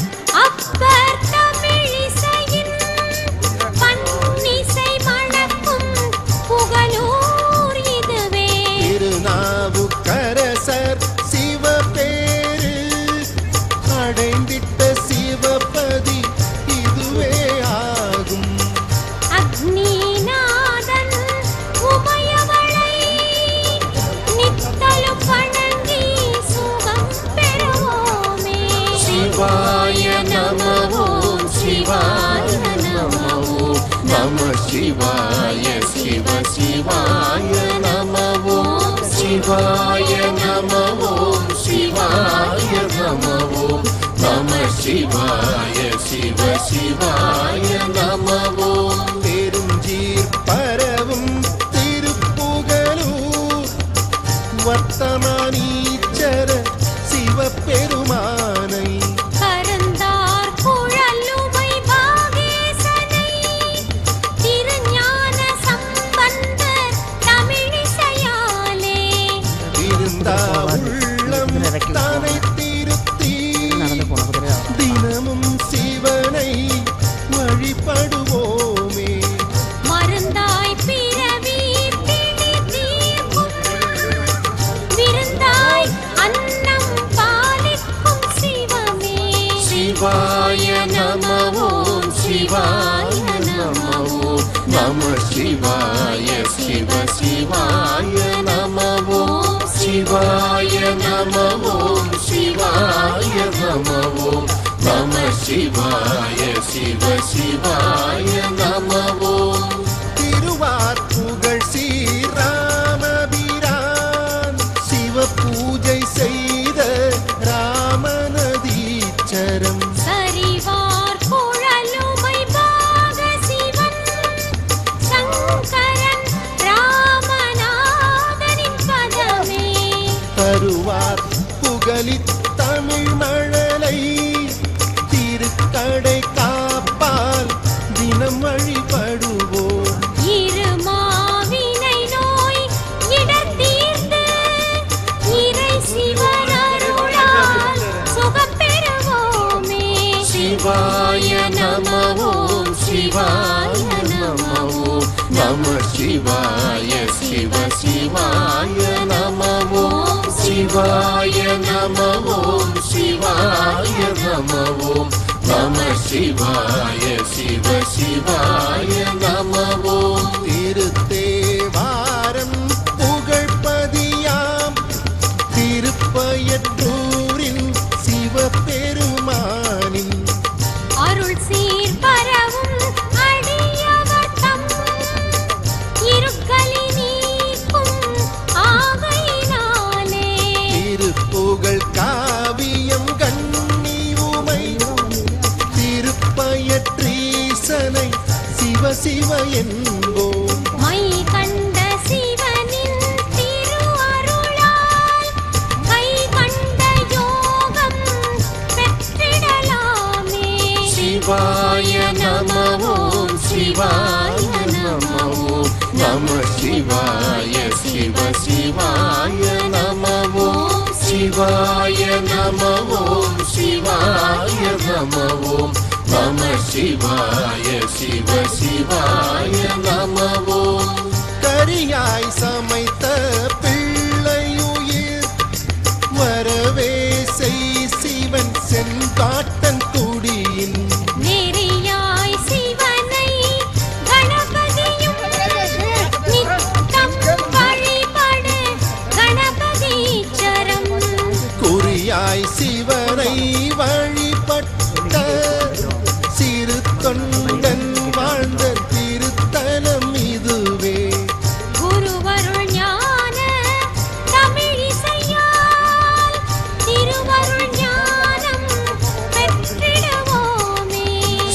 அப்பர் தமிழிசையின் பன்னிசை மணக்கும் புகழூர் இதுவே திருநாவுக்கரசர் சிவபேரு அடைந்திட்ட சிவபதி இதுவே ஆகும் அக்னிநாதன் உமையவளை நித்தலும் வணங்கி சுகம் பெறுவோமே சிவாய நம ஓம் சிவாய நம ஓம் நம சிவாய சிவ சிவாய நம ஓம் சிவாய நம ஓம் சிவாய நம ஓம் நம சிவாய சிவ சிவாய நம ஓம் பெருஞ்சீர் பரவும் திருப்புகலூர் வர்த்தமானீச்சர சிவபெருமானை கரந்தார் குழலுமை பாகேசனை திருஞான சம்பந்தர் தமிழிசையாலே இருந்தா உள்ளம் தானை திருத்தி நடந்து போன குதிரை தினமும் சிவனை வழிபடுவோமே மருந்தாய் பிறவி பிணி தீர்க்கும் விருந்தாய் அன்னம் பாலிக்கும் சிவமே சிவாய நம ஓம் சிவாய நம ஓம் நம சிவாய சிவ சிவாய நம ஓம் சிவாய நம ஓம் சிவாய நம ஓம் நம சிவாய சிவ சிவாய நம ஓம் திருவார்ப்புகழ் ஸ்ரீராமபிரான் சிவ பூஜை செய்த ராமநதீச்சரம் சரிவார் குழலுமை பாக சிவன் சங்கரன் ராமநாதனின் பதமே தருவார் புகழித் தமிழ் மழலை திருக்கடை காப்பால் தினம் வழிபடுவோம் இருமாவினை நோய் இடர் தீர்ந்து இறை சிவனருளால் சுகம் பெறுவோமே சிவாய நம ஓம் சிவாய நம ஓம் நம சிவாய சிவ சிவாய நம ஓம் சிவாய நம ஓம் சிவாய நம ஓம் நம சிவாய சிவ சிவாய நம ஓம் திருத்தேவாரம் புகழ்பதியாம் திருப்பயற்றூரில் சிவபெருமானின் அருள் சீர் பரவும் அடியவர்தம் இருக்கலி நீக்கும் ஆகையினாலே திருப்புகழ் காவியம் கண்ணி உமை திருப்பயற்றீசனை சிவ சிவ என்போம் மை சிவாய நம ஓம் நம சிவாய சிவ சிவாய நம ஓம் சிவாய நம ஓம் சிவாய நம ஓம் நம சிவாய சிவ சிவாய நம ஓம் கரியாய் சமைத்த பிள்ளையுயிர் வரவே செய் சிவன் செங்காட்டன் குடியின் நெறியாய் சிவனை கணபதியும் நித்தம் வழிபடு கணபதீச்சரம் குறியாய் சிவனை வழிபட்ட சிறு தொண்டன் வாழ்ந்த திருத்தலம் இதுவே குருவருள் ஞான தமிழிசையால் திருவருள் ஞானம் பெற்றிடுவோமே.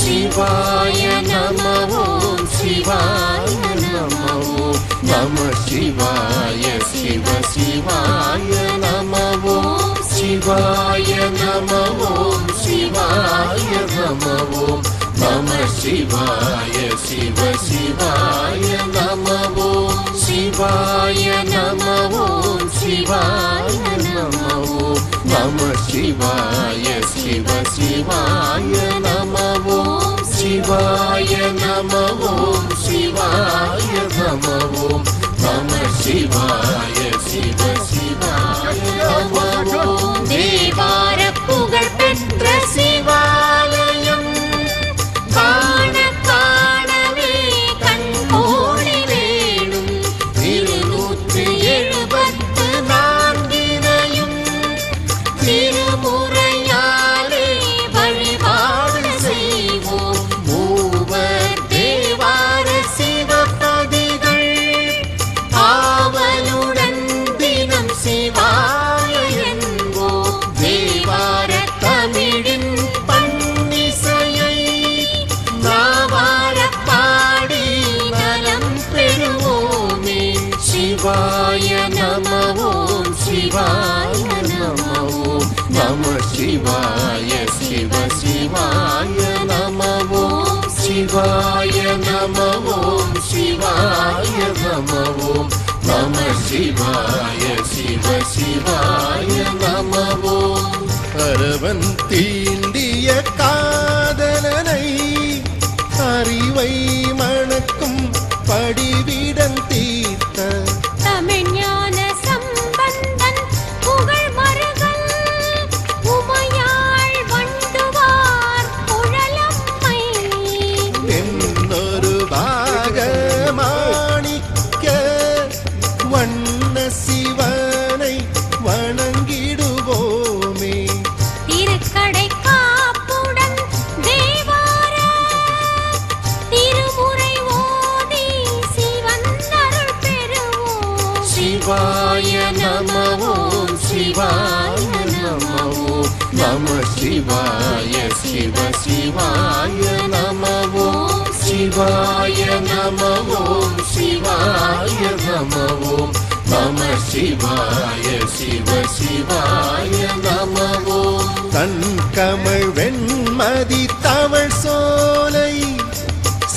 சிவாய நம ஓம் சிவாய நம ஓம் நம சிவாய சிவ சிவாய நம ஓம் சிவாய நம ஓம் சிவாய நம ஓம் நம சிவாய சிவ சிவாய நம ஓம் சிவாய நம ஓம் சிவாய நம ஓம் நம சிவாய சிவ சிவாய நம ஓம் சிவாய நம ஓம் சிவாய நம ஓம் நம சிவாய சிவ சிவாய நம ஓம் தேவார புகழ் பெற்ற சிவாலயம் காண காணவே கண்கோடி வேணும் 274 திருமுறையாலே வழிபாடு செய்வோம் மூவர் தேவார சிவபதிகள் ஆவலுடன் தினம் சிவாய என்போம் தேவார தமிழின் பன்னிசையை நாவார பாடி நலம் பெறுவோமே சிவாய நம ஓம் சிவாய நம ஓம் நம சிவாய சிவ சிவாய நம ஓம் சிவாய நம ஓம் சிவாய நம ஓம் நம சிவாய சிவ சிவாய நம ஓம் அரவன் தீண்டிய காதலனை அறிவை மணக்கும் படிவிடம் தீர்த்த தமிழ் ஞான சம்பந்தன் புகழ் மருகல் உமையாள் வண்டுவார் குழலம்மை என்னொரு பாக மாணிக்க வண்ண சிவனை வணங்கிடுவோமே திருக்கடை காப்புடன் தேவார திருமுறை ஓதி சிவன் அருள் பெறுவோம் சிவாய நம ஓம் சிவாய நம ஓம் நம சிவாய சிவ சிவாய நம ஓம் சிவாய நம ஓம் சிவாய நம ஓம் நம சிவாய சிவ சிவாய நம ஓம் தன் கமழ் வெண்மதி தமிழ் சோலை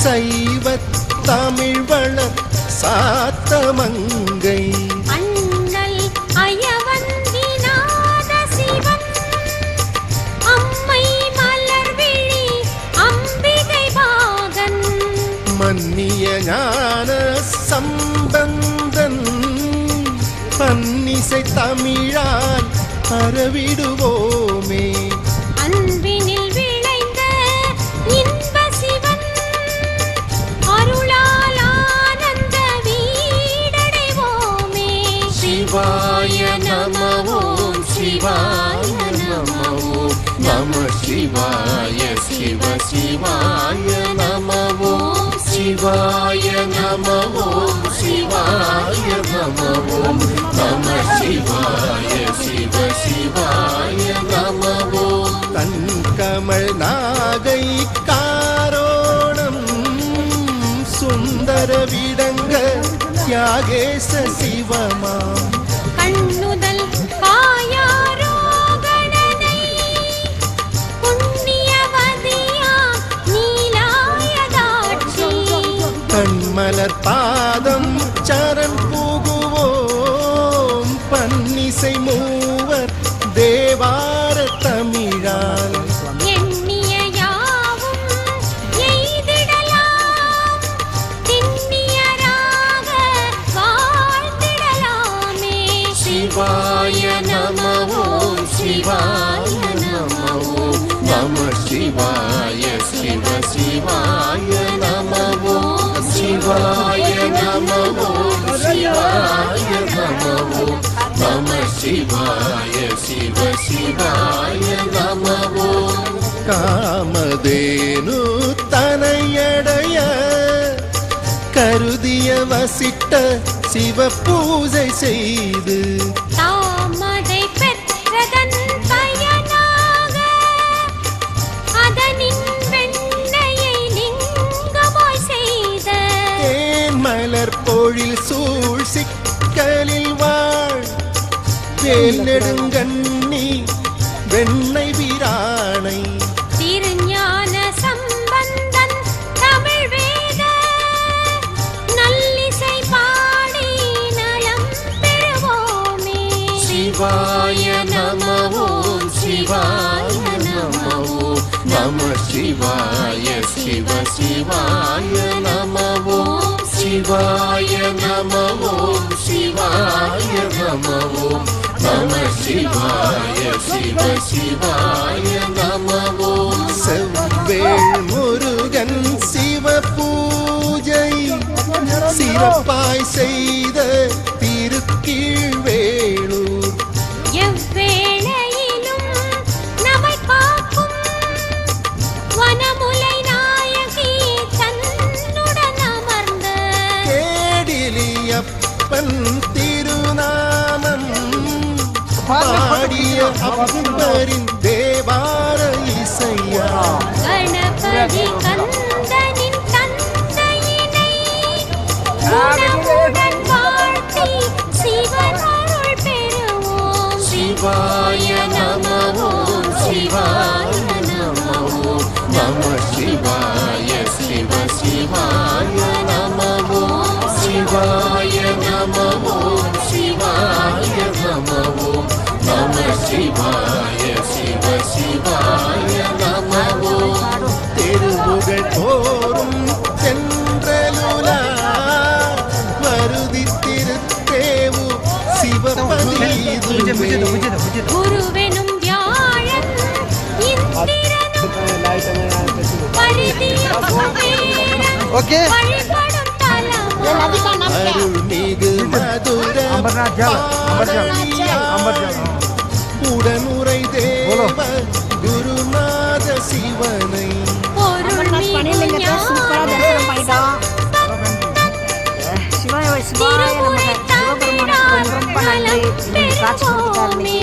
சைவ தமிழ் வளர் சாத்தமங்கை அண்ணல் அயவந்திநாத சிவன் அம்மை மலர்விழி அம்பிகை பாகன் மன்னிய ஞான சம்பந்தன் பன்னிசை தமிழால் பரவிடுவோமே அன்பினில் விளைந்த இன்ப சிவன் அருளால் ஆனந்த வீடடைவோமே சிவாய நம ஓம் சிவாய நம ஓம் நம சிவாய சிவ சிவாய நம ஓம் சிவாய நம ஓம் சிவாய நம ஓம் நம சிவாய சிவ சிவாய நம ஓம் தன் கமழ் நாகை காரோணம் சுந்தர விடங்க தியாகேச சிவமா கண்ணுதல் காயாரோகணனை புண்ணியவதியா நீலாயதாட்சி மலர் பாதம் சரண் புகுவோம் பன்னிசை மூவர் தேவார தமிழால் எண்ணிய யாவும் எய்திடலாம் திண்ணியராக வாழ்ந்திடலாமே சிவாய நம ஓம் சிவாய நம ஓம் நம சிவாய சிவ சிவாய நம ஓம் சிவாய நம ஓம் சிவாய நம ஓம் நம சிவாய சிவ சிவாய நம ஓம் காமதேனு தனையடைய கருதிய வசிட்ட சிவ பூஜை செய்து தாமதை பெற்றதன் பயனாக அதனின் வெண்ணையை லிங்கமாய் செய்த தேன் மலர் பொழில் சூழ் சிக்கலில் வாழ் வேல் நெடுங்கண்ணி வெண்ணை வீராணை திருஞான சம்பந்தன் தமிழ் வேத நல்லிசை பாடி நலம் பெறுவோமே சிவாய நம ஓம் சிவாய நம ஓம் நம சிவாய சிவ சிவாய நம ஓம் சிவாய நம ஓம் சிவாய நம ஓம் நம சிவாய சிவ சிவாய நம ஓம் செவ்வேள் முருகன் சிவ பூஜை சிறப்பாய் செய்த திருக்கீழ்வேளூர் எவ்வேளையிலும் நம்மை காக்கும் வனமுலை நாயகி தன்னுடன் அமர்ந்த கேடிலியப்பன் திருநாமம் பாடிய அப்பரின் தேவார இசையா கணபதி கந்தனின் தந்தையினை குணமுடன் வாழ்த்தி சிவன் அருள் பெறுவோம் சிவாய நம ஓம் சிவாய நம ஓம் நம சிவாய சிவ சிவாய நம ஓம் சிவாய நம ஓம் சிவாய நம ஓம் நம சிவாய சிவ சிவாய நம ஓம் தெருவுகள் தோறும் சென்றலுலா வருதி திருத்தேவு சிவபதிதுவே குருவெனும் வியாழன் இந்திரனும் பரிதிய குபேரன் வழிபடும் தலமாம் அருள்மிகு மதுர உடனுரை தேவ குருநாத சிவனை பொருள்மிகு ஞான திருமுறை தமிழால் நலம் பெறுவோமே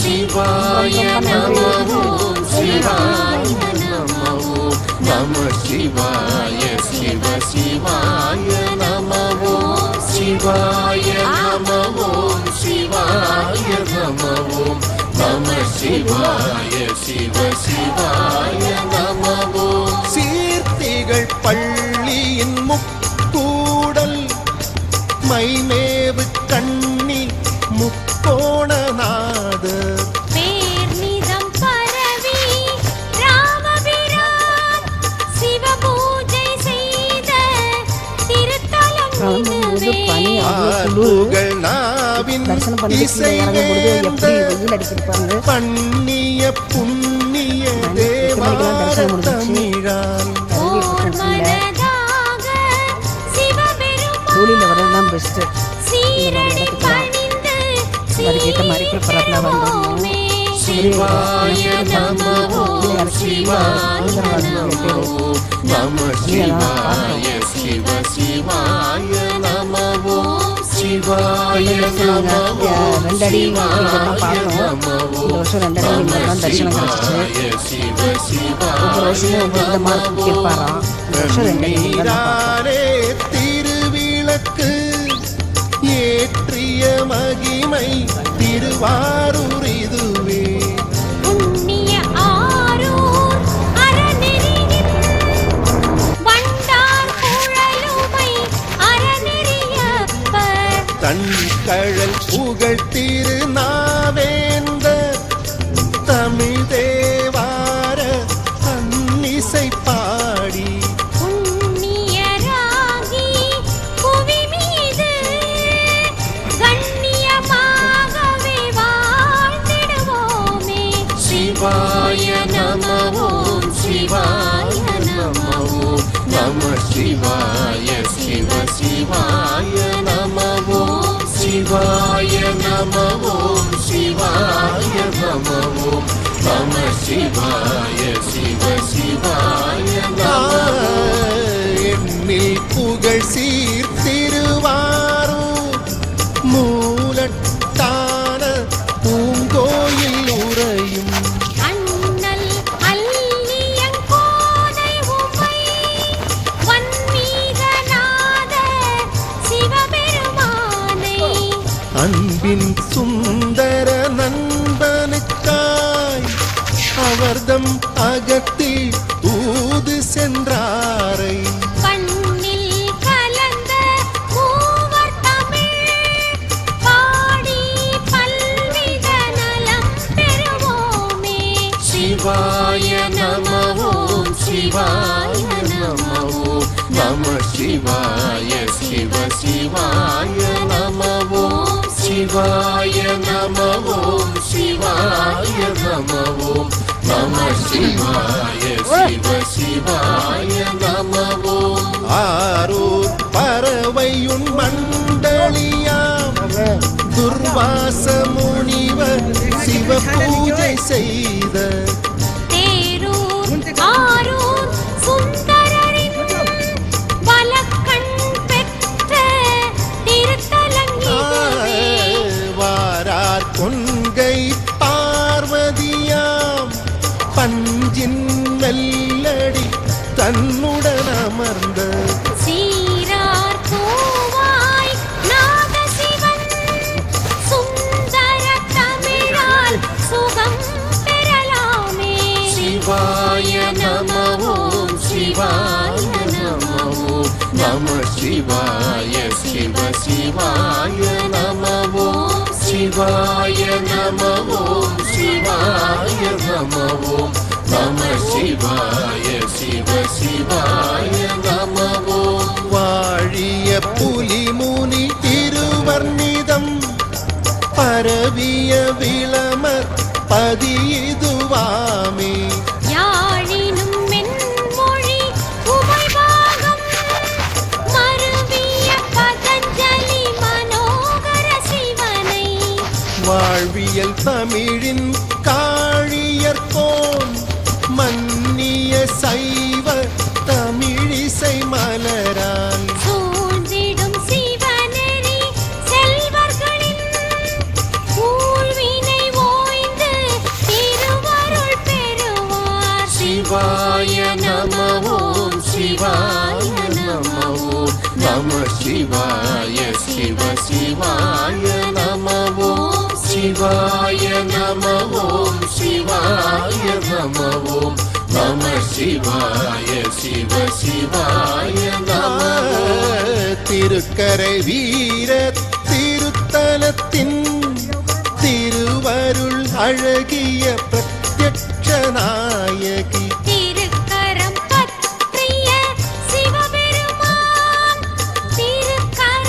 சிவாய நம ஓம் சிவாய நம ஓம் நம சிவாய சிவ சிவாய நம ஓம் சிவாய நம ஓம் சிவாய நம ஓம் நம சிவாய சிவ சிவாய நம ஓம் சீர்த்திகள் பள்ளியின் முக்கூடல் மைமேவு கண்ணி முக்கோணநாதர் பேர்நிதம் பரவி ராமபிரான் சிவபூஜை செய்த திருத்தலம் இதுவே ஆறுகள் நாவின் தரிசனம் பண்ணிட்டு கீழே இறங்கும் பொழுது எப்படி வெயில் அடிக்குது பாருங்க. பண்ணிய புண்ணிய தேவார தமிழால் ஓர் மனதாக சிவபெருமான் டூலியில் வர்றது தான் பெஸ்ட்டு. சீரடி பணிந்து அதுக்கேற்ற மாதிரி ப்ரிப்பரப்பில் வந்துடணும். சிவாய நம ஓம் சிவாய நம ஓம் நம சிவாய சிவ சிவாய நம ஓம் சிவாய நம ஓம் 2 அடி இதெல்லாம் சிவாய பார்க்கணும். நம இந்த ஓம் வருஷம் 2 அடி நம தான் தரிசனம் கிடச்சிச்சு. சிவாய சிவ ஒவ்வொரு வருஷமும் ஒவ்வொரு விதமாக சிவாய கேட்பாராம். இந்த வருஷம் 2 அடி தான் பார்க்கலாம். நீராரே திருவிளக்கு ஏற்றிய மகிமை திருவாரூர் இதுவே புண்ணிய ஆரூர் அறநெறியின் வண்டார் குழலுமை தன்கழல் புகழ் திருநாவேந்தர் தமிழ் தேவார தன்னிசை பாடி புண்ணியராகி புவி மீது கண்ணியமாகவே வாழ்ந்திடுவோமே. சிவாய நம ஓம் சிவாய நம ஓம் நம சிவாய சிவ சிவாய நம ஓம் சிவாய நம ஓம் சிவாய நம ஓம் நம சிவாய சிவ சிவாய நம எண்ணில் புகழ் சீர் திருவாரூர் மூலட்டான பூங்கோயில் உறையும் அண்ணல் அல்லியங்கோதை உமை வன்மீகநாத சிவபெருமானை அன்பின் சுந்தர நண்பனுக்காய் அவர்தம் அகத்தில் தூது சென்றாரை பண்ணில் கலந்த மூவர் தமிழ் பாடி பல்வித நலம் பெறுவோமே. சிவாய நம ஓம் சிவாய நம ஓம் நம சிவாய சிவ சிவாய நம ஓம் சிவாய நம ஓம் சிவாய நம ஓம் நம சிவாய சிவ சிவாய நம ஓம் ஆரூர் பறவையுன் மண்டலியாம் துர்வாச முனிவர் சிவ பூஜை செய்த தேரூர் ஆரூர் சுந்தரரின் வலக்கண் பெற்ற திருத்தலங்கிதுவே. வாரார் கொன்கை பார்வதியாம் பஞ்சின் மெல்லடி தன்னுடன் அமர்ந்த சீரார் பூவாய் நாதசிவன் சுந்தர தமிழால் சுகம் பெறலாமே. சிவாய நம ஓம் சிவாய நம ஓம் நம சிவாய சிவ சிவாய நம ஓம் சிவாய நம ஓம் சிவாய நம ஓம் நம சிவாய சிவ சிவாய நம ஓம் வாழிய புலிமுனி திருவர்ணிதம் பரவிய விளமர் பதியுதுவாமே யாழினும் மென்மொழி உமைபாகம் மருவிய பதஞ்சலி மனோகர சிவனை வாழ்வியல் தமிழின் காழியர்கோன் மன்னிய சைவ தமிழிசை மலரால் சூழ்ந்திடும் சிவநெறி செல்வர்களின் ஊழ்வினை ஓய்ந்து திருவருள் பெறுவார். சிவாய நம ஓம் சிவாய நம ஓம் நம சிவாய சிவ சிவாய நம ஓம் சிவாய நம ஓம் சிவாய நம ஓம் நம சிவாய சிவ சிவாய நம திருக்கரை வீர திருத்தலத்தின் திருவருள் அழகிய பிரத்யட்ச நாயகி திருக்கரம் பற்றிய சிவபெருமான் திருக்கர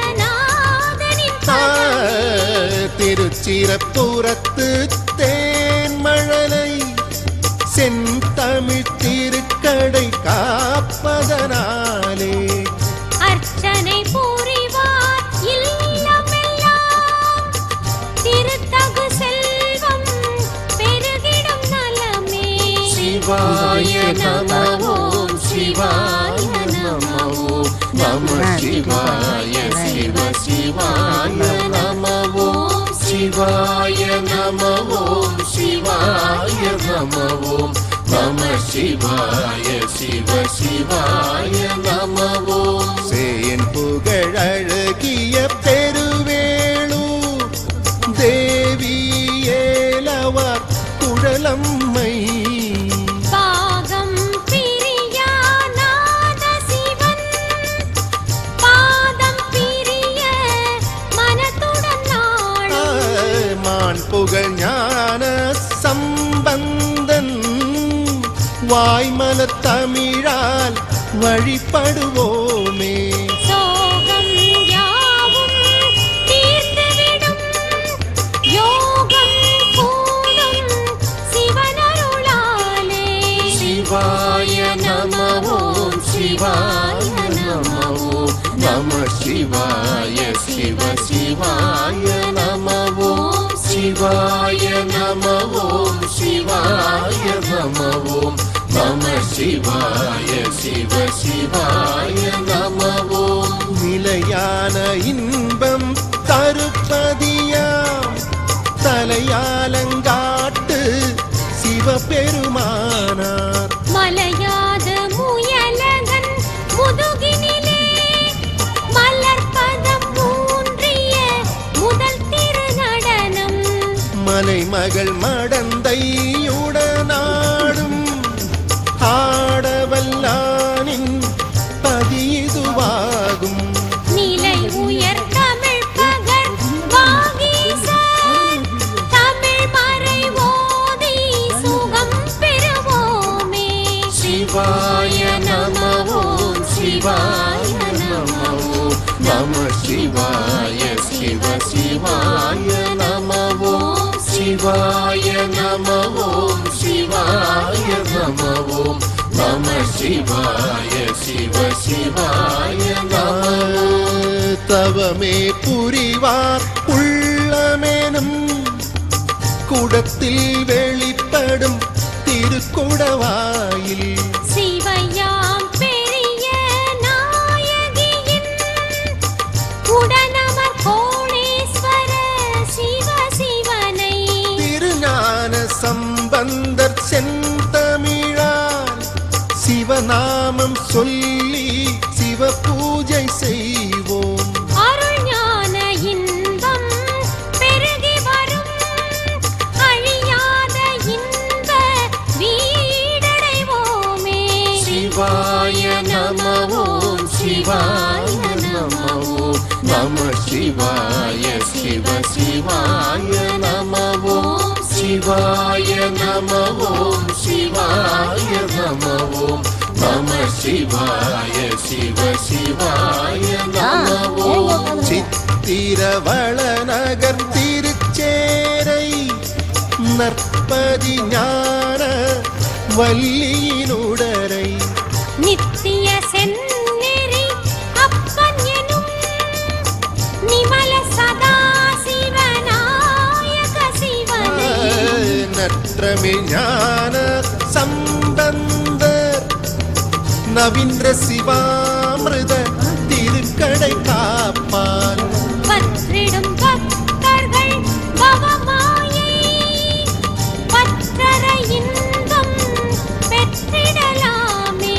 வீரநாதனின் பதவி. திருச்சிரப்புறத்து தேன்மழலை செந்தமிழ் திருக்கடை காப்பதனாலே அர்ச்சனை புரிவார் இல்லமெல்லாம் திருத்தகு செல்வம் பெருகிடும் நலமே. சிவாய நம ஓம் சிவாய நம ஓம் நம சிவாய சிவ சிவாய நம ஓம் சிவாய நம ஓம் சிவாய நம ஓம் நம சிவாய சிவ சிவாய நம ஓம் சேயன் புகழழகிய பெருவேளூர் தேவி ஏலவார் குழலம்மை பாகம் பிரியா நாத சிவன் பாதம் பிரிய வான் புகழ் ஞான சம்பந்தன் வாய்மலர் தமிழால் வழிபடுவோமே. சோகம் யாவும் தீர்ந்துவிடும் யோகம் கூடும் சிவனருளாலே. சிவாய நம ஓம் சிவாய நம ஓம் நம சிவாய சிவ சிவாய நம ஓம் சிவாய நம ஓம் சிவாய நம ஓம் நம சிவாய சிவ சிவாய நம ஓம். நிலையான இன்பம் தருப்பதியாம் தலையாலங்காட்டு சிவபெருமானார். மலையாத முயலகன் முதுகினிலே மலர்பதம் ஊன்றிய முதல் திருநடனம். மலைமகள் மடந்தையுடனாடும் ஆடவல்லானின் பதியுதுவாகும். நிலை உயர் தமிழ் பகர் வாகீசர் தமிழ் மறை ஓதி சுகம் பெறுவோமே. சிவாய நம ஓம் சிவாய நம ஓம் நம சிவாய சிவ சிவாய நம ஓம் சிவாய நம ஓம் சிவாய நம ஓம் நம சிவாய சிவ சிவாய நம ஓம். தவமே புரிவார் உள்ளமெனும் குடத்தில் வெளிப்படும் திருக்குடவாயில். சிவையாம் பெரிய நாயகியின் உடனமர் கோணேஸ்வர சிவ சிவனை. திருஞான சம்பந்தர் செந்தமிழால் சிவநாமம் சொல்லி சிவ பூஜை செய்வோம். அருள் ஞான இன்பம் பெருகி வரும் அழியாத இன்ப வீடடைவோமே. சிவாய நம ஓம் சிவாய நம ஓம் நம சிவாய சிவ சிவாய நம ஓம் சிவாய நம ஓம் சிவாய நம ஓம் நம சிவாய சிவ சிவாய நம ஓம். சித்திரவள நகர் திருச்சேரை நற்பதி ஞான வள்ளியினுடரை. நித்திய செந்நெறி அப்பன் எனும் நிமல சதா சிவநாயக சிவனை. நற்றமிழ் ஞான சம்பந்தர் நவீந்திர சிவாமிருத திருக்கடை காப்பான். பற்றிடும் பக்தர்கள் பவமாயை பற்றற இன்பம் பெற்றிடலாமே.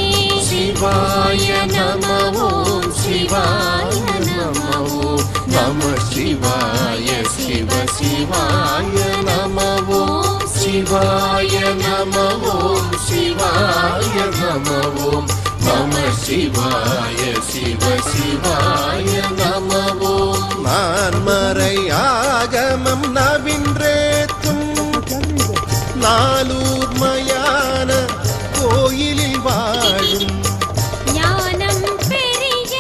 சிவாய நம ஓம் சிவாய நம ஓம் நம சிவாய சிவ சிவாய நம ஓம் சிவாய நம ஓம் சிவாய நம ஓம் நம சிவாய சிவ சிவாய நம ஓம். நான் மறை ஆகமம் நவின்றேத்தும் நாலூர் மயான கோயிலில் வாழும். ஞானம் பெரிய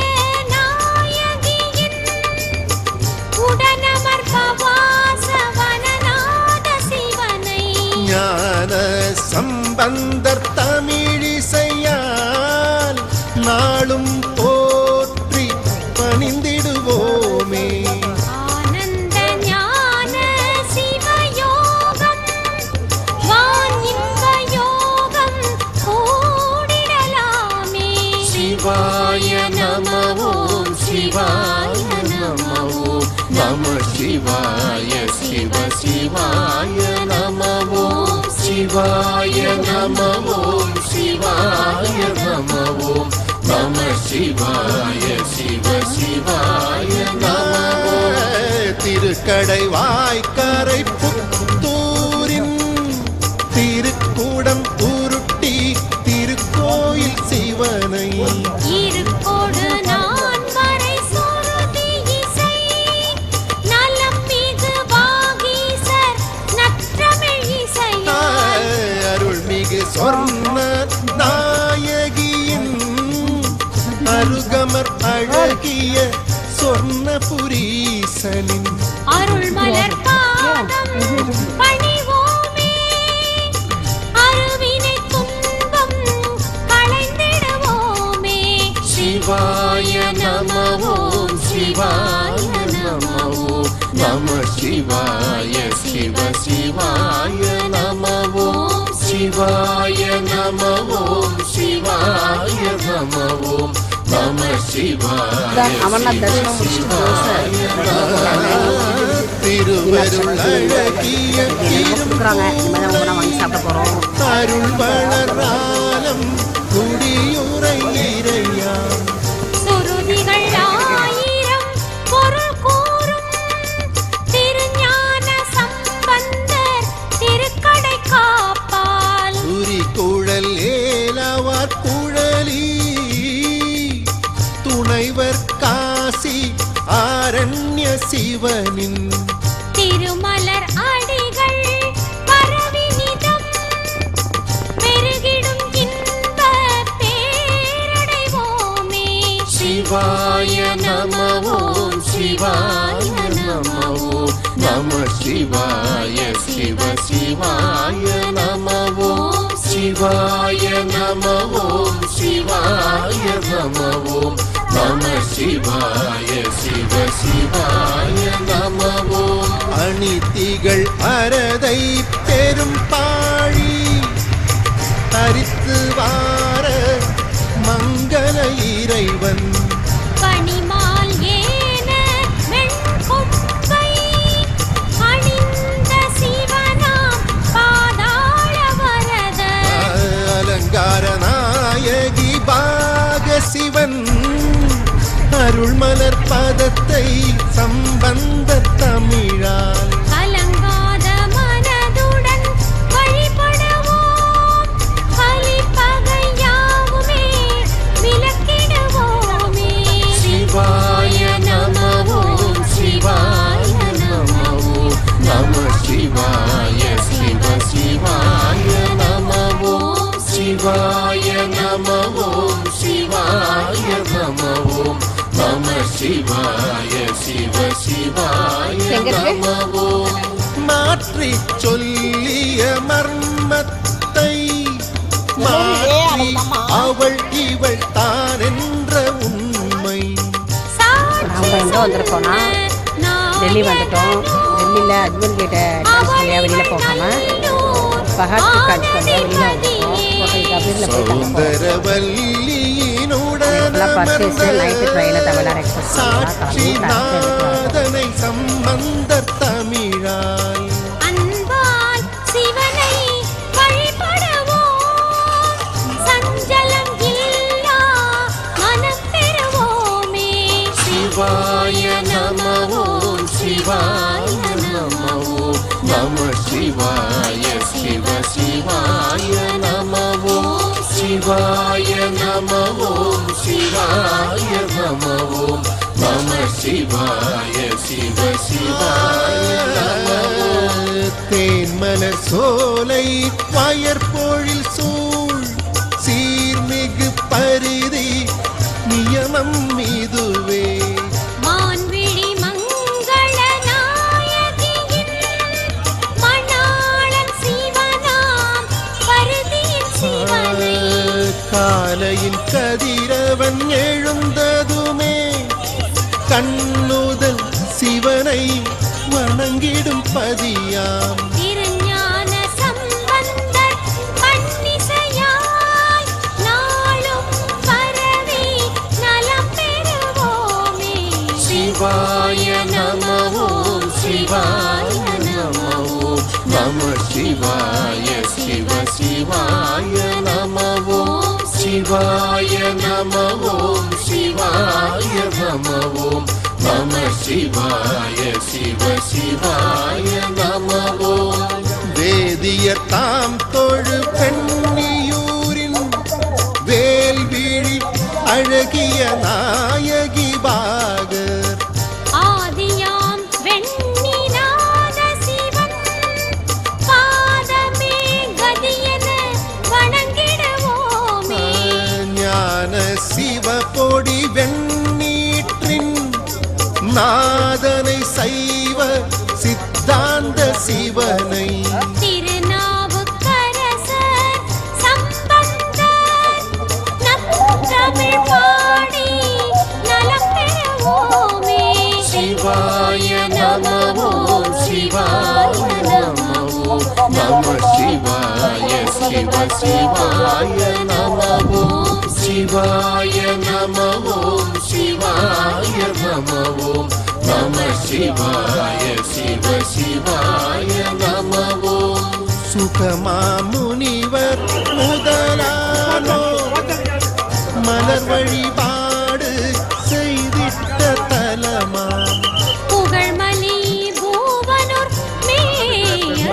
நாயகியின் உடனமர் பவாசவனநாத சிவனை. ஞான சம்பந்தர் தமிழிசையால் நாளும் போற்றி பணிந்திடுவோமே. ஆனந்த ஞான சிவயோகம் வான் இன்ப யோகம் கூடிடலாமே. சிவாய நம ஓம் சிவாய நம ஓம் நம சிவாய சிவ சிவாய நம ஓம் சிவாய நம ஓம் சிவாய நம ஓம் நம சிவாய சிவ சிவாய நம ஓம். திருக்கடை வாய்க்கரை புத்தூரின் திருக்கூடம் உருட்டி திருக்கோயில் சிவனை. இருக்கோடு நான் வரை சுருதி இசை நலம் மிகு வாகீசர் அழகிய சொர்ணபுரீசனின் அருள் மலர் பாதம் பணிவோமே அருவினை துன்பம் களைந்திடுவோமே சிவாய நம ஓம் சிவாய நம ஓம் நம சிவாய சிவ சிவாய நம ஓம் சிவாய நம ஓம் சிவாய நம ஓம் நம சிவாய அமர்நாத் தரிசனம் முடிச்சுட்டு திருவருள் அழகிய கொடுக்குறாங்க. இந்த மாதிரி அவங்க வாங்கி சாப்பிட போகிறோம். அருள் வளராலம் குடியுரை இறையா சுருதிகள் ஆயிரம் பொருள் கூறும் திருஞான சம்பந்தர் திருக்கடை காப்பால் குறிக்குழல் ஏலவார் குழலி துணைவர் காசி ஆரண்ய சிவனின் திருமலர் அடிகள் பரவினிதம் பெருகிடும் இன்ப பேரடைவோமே சிவாய நம ஓம் சிவாய நம ஓம் நம சிவாய சிவ சிவாய நம ஓம் சிவாய நம ஓம் சிவாய நம ஓம் நம சிவாய சிவ சிவாய நம ஓம் அணிதிகள் அரதை பெரும் பாழி தரித்து வார மங்கள இறைவன் பனிமால் ஏன வெண்கொம்பை அணிந்த சிவனாம் பாதாள வரத அலங்கார நாயகி பாக சிவன் அருள்மலர் பதத்தை சம்பந்த தமிழால் கலங்காத மனதுடன் வழிபடுவோம் கலிப்பகையாவுமே விலக்கிடுவோமே சிவாய நம ஓம் சிவாய நம ஓம் நம சிவாய சிவ சிவாய நம ஓம் சிவாய நம ஓம் சிவாய நம ஓம் நம சிவாய சிவ சிவாய நம ஓம் மாற்றி சொல்லிய மர்மத்தை மாற்றி அவள் இவள் தான் என்ற உண்மை நம்ம எங்கே வந்திருக்கோம்னா டெல்லி வந்துட்டோம். டெல்லியில் அஜ்மீர் கேட்டை வழியாக வெளியில் போகாமல் பகத் காட்சி வந்து வெளியில் வந்துருக்கோம். கபீரில் போயிட்டு சௌந்தரவல்லியினுடன் பர்ச்சேஸு நைட்டு ட்ரெயினில் தமிழ்நாடு எக்ஸ்பிரஸ் சாட்சிநாதனை சம்பந்த தமிழால் அன்பால் சிவனை வழிபடுவோம் சஞ்சலம் இல்லா மனம் பெறுவோமே சிவாய நம ஓம் சிவாய நம ஓம் நம சிவாய சிவ சிவாய நம ஓம் சிவாய நம ஓம் சிவாய நம ஓம் நம சிவாய சிவ சிவாய நம ஓம் தேன்மலர் சோலை வயற்பொழில் சூழ் சீர்மிகு பரிதி நியமம் இதுவே மான்விழி மங்கள நாயகியின் மணாளன் சிவனாம் பருதியின் சிவனை காலையின் கதிரவன் எழுந்ததுமே கண்ணுதல் சிவனை வணங்கிடும் பதியாம் திருஞான சம்பந்தர் பன்னிசையாய் நாளும் பரவி நலம் பெறுவோமே சிவாய நம ஓம் சிவாய நம ஓம் நம சிவாய சிவ சிவாய நம ஓம் சிவாய நம ஓம் சிவாய நம ஓம் நம சிவாய சிவ சிவாய நம ஓம் வேதியர் தாம் தொழு பெண்ணியூரின் வேல்விழி அழகிய நாயகி பாகர் ஆதியாம் வெண்ணிநாத சிவன் பாதமே கதியென வணங்கிடுவோமே ஞான சிவ பொடி வெண்ணி நாதனை சைவ சித்தாந்த சிவனை திருநாவுக்கரசர் சம்பந்தர் நற்றமிழ் பாடி நலம் பெறுவோமே. சிவாய நம ஓம் சிவாய நம ஓம் நம சிவாய சிவ சிவாய நம ஓம் சிவாய நம ஓம் சிவாய நம ஓம் நம சிவாய சிவ சிவாய நம ஓம் சுகமா முனிவர் முதலானோ மலர் வழிபாடு செய்திட்ட தலமா புகழ்மலி பூவனூர் மேய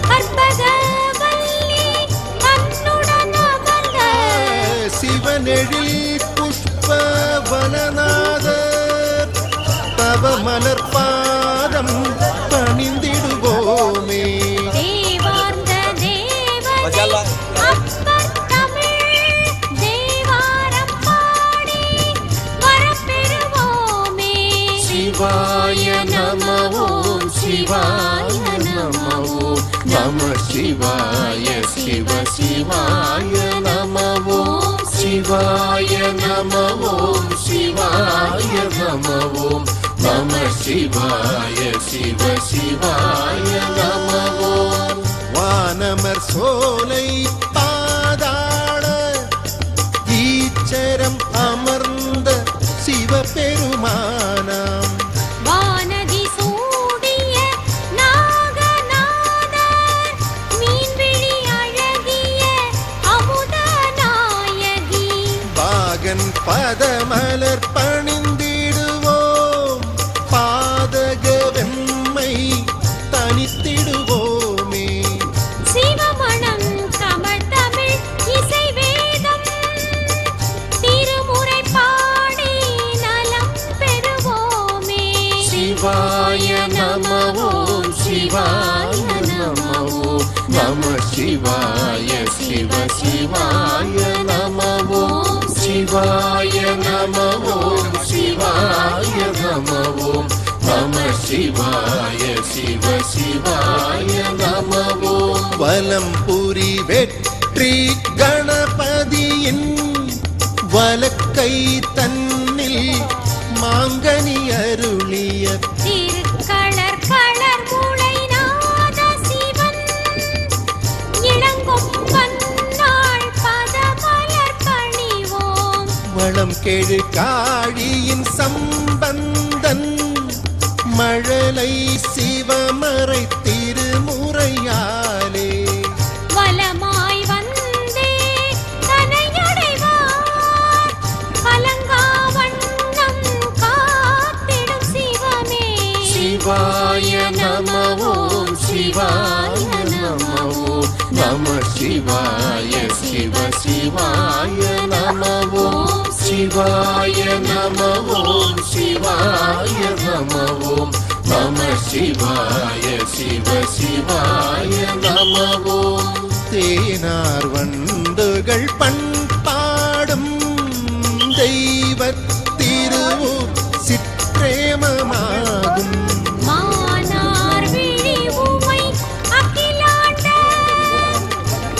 கற்பகவல்லி கண்ணுடன் அமர்ந்த சிவனெழில் புஷ்ப வனநாதர் தவ மலர் பாதம் பணிந்திடுவோமே. தேவார்ந்த தேவனை அப்பர் தமிழ் தேவாரம் பாடி வரப்பெறுவோமே. சிவாய நம ஓம் சிவாய நம ஓம் நம சிவாய சிவ சிவாய நம ஓம் சிவாய நம ஓம் சிவாய நம ஓம் நம சிவாய சிவ சிவாய நம ஓம் வானமர் சோலை பாதாள ஈச்சரம் அமர்ந்த சிவபெருமானாம் வானதி சூடிய நாகநாதர் மீன்விழி அழகிய அமுதநாயகி பாகன் பதமலர் பணிந்திடுவோம் பாதக வெம்மை தனித்திடுவோமே. சிவமணம் கமழ் தமிழ் இசை வேதம் திருமுறை பாடி நலம் பெறுவோமே. சிவாய நம ஓம் சிவாய நம ஓம் நம சிவாய சிவ சிவாய நம ஓம் சிவாய நம ஓம் சிவாய நம ஓம் நம சிவாய சிவ சிவாய நம ஓம் வலம்புரி வெற்றி கணபதியின் வலக்கை தன்னில் மாங்கனி அருளிய திருக்களர் களர் முளைநாத சிவன் இளங்கொம்பன் நாள் பதமலர் பணிவோம். வளம் கெழு காழியின் சம்பந்தன் மழலை சிவமறை திருமுறையாலே வலமாய் வந்தே தனையடைவார் கலங்காவண்ணம் காத்திடும் சிவமே. சிவாய நம ஓம் சிவாய நம ஓம் நம சிவாய சிவ சிவாய நம ஓம் சிவாய நம ஓம் சிவாய நம ஓம் நம சிவாய சிவ சிவாய நம ஓம் தேனார் வண்டுகள் பண்பாடும் தெய்வத் திருவு சிற்றேமமாகும் மானார் விழி உமை அகிலாண்ட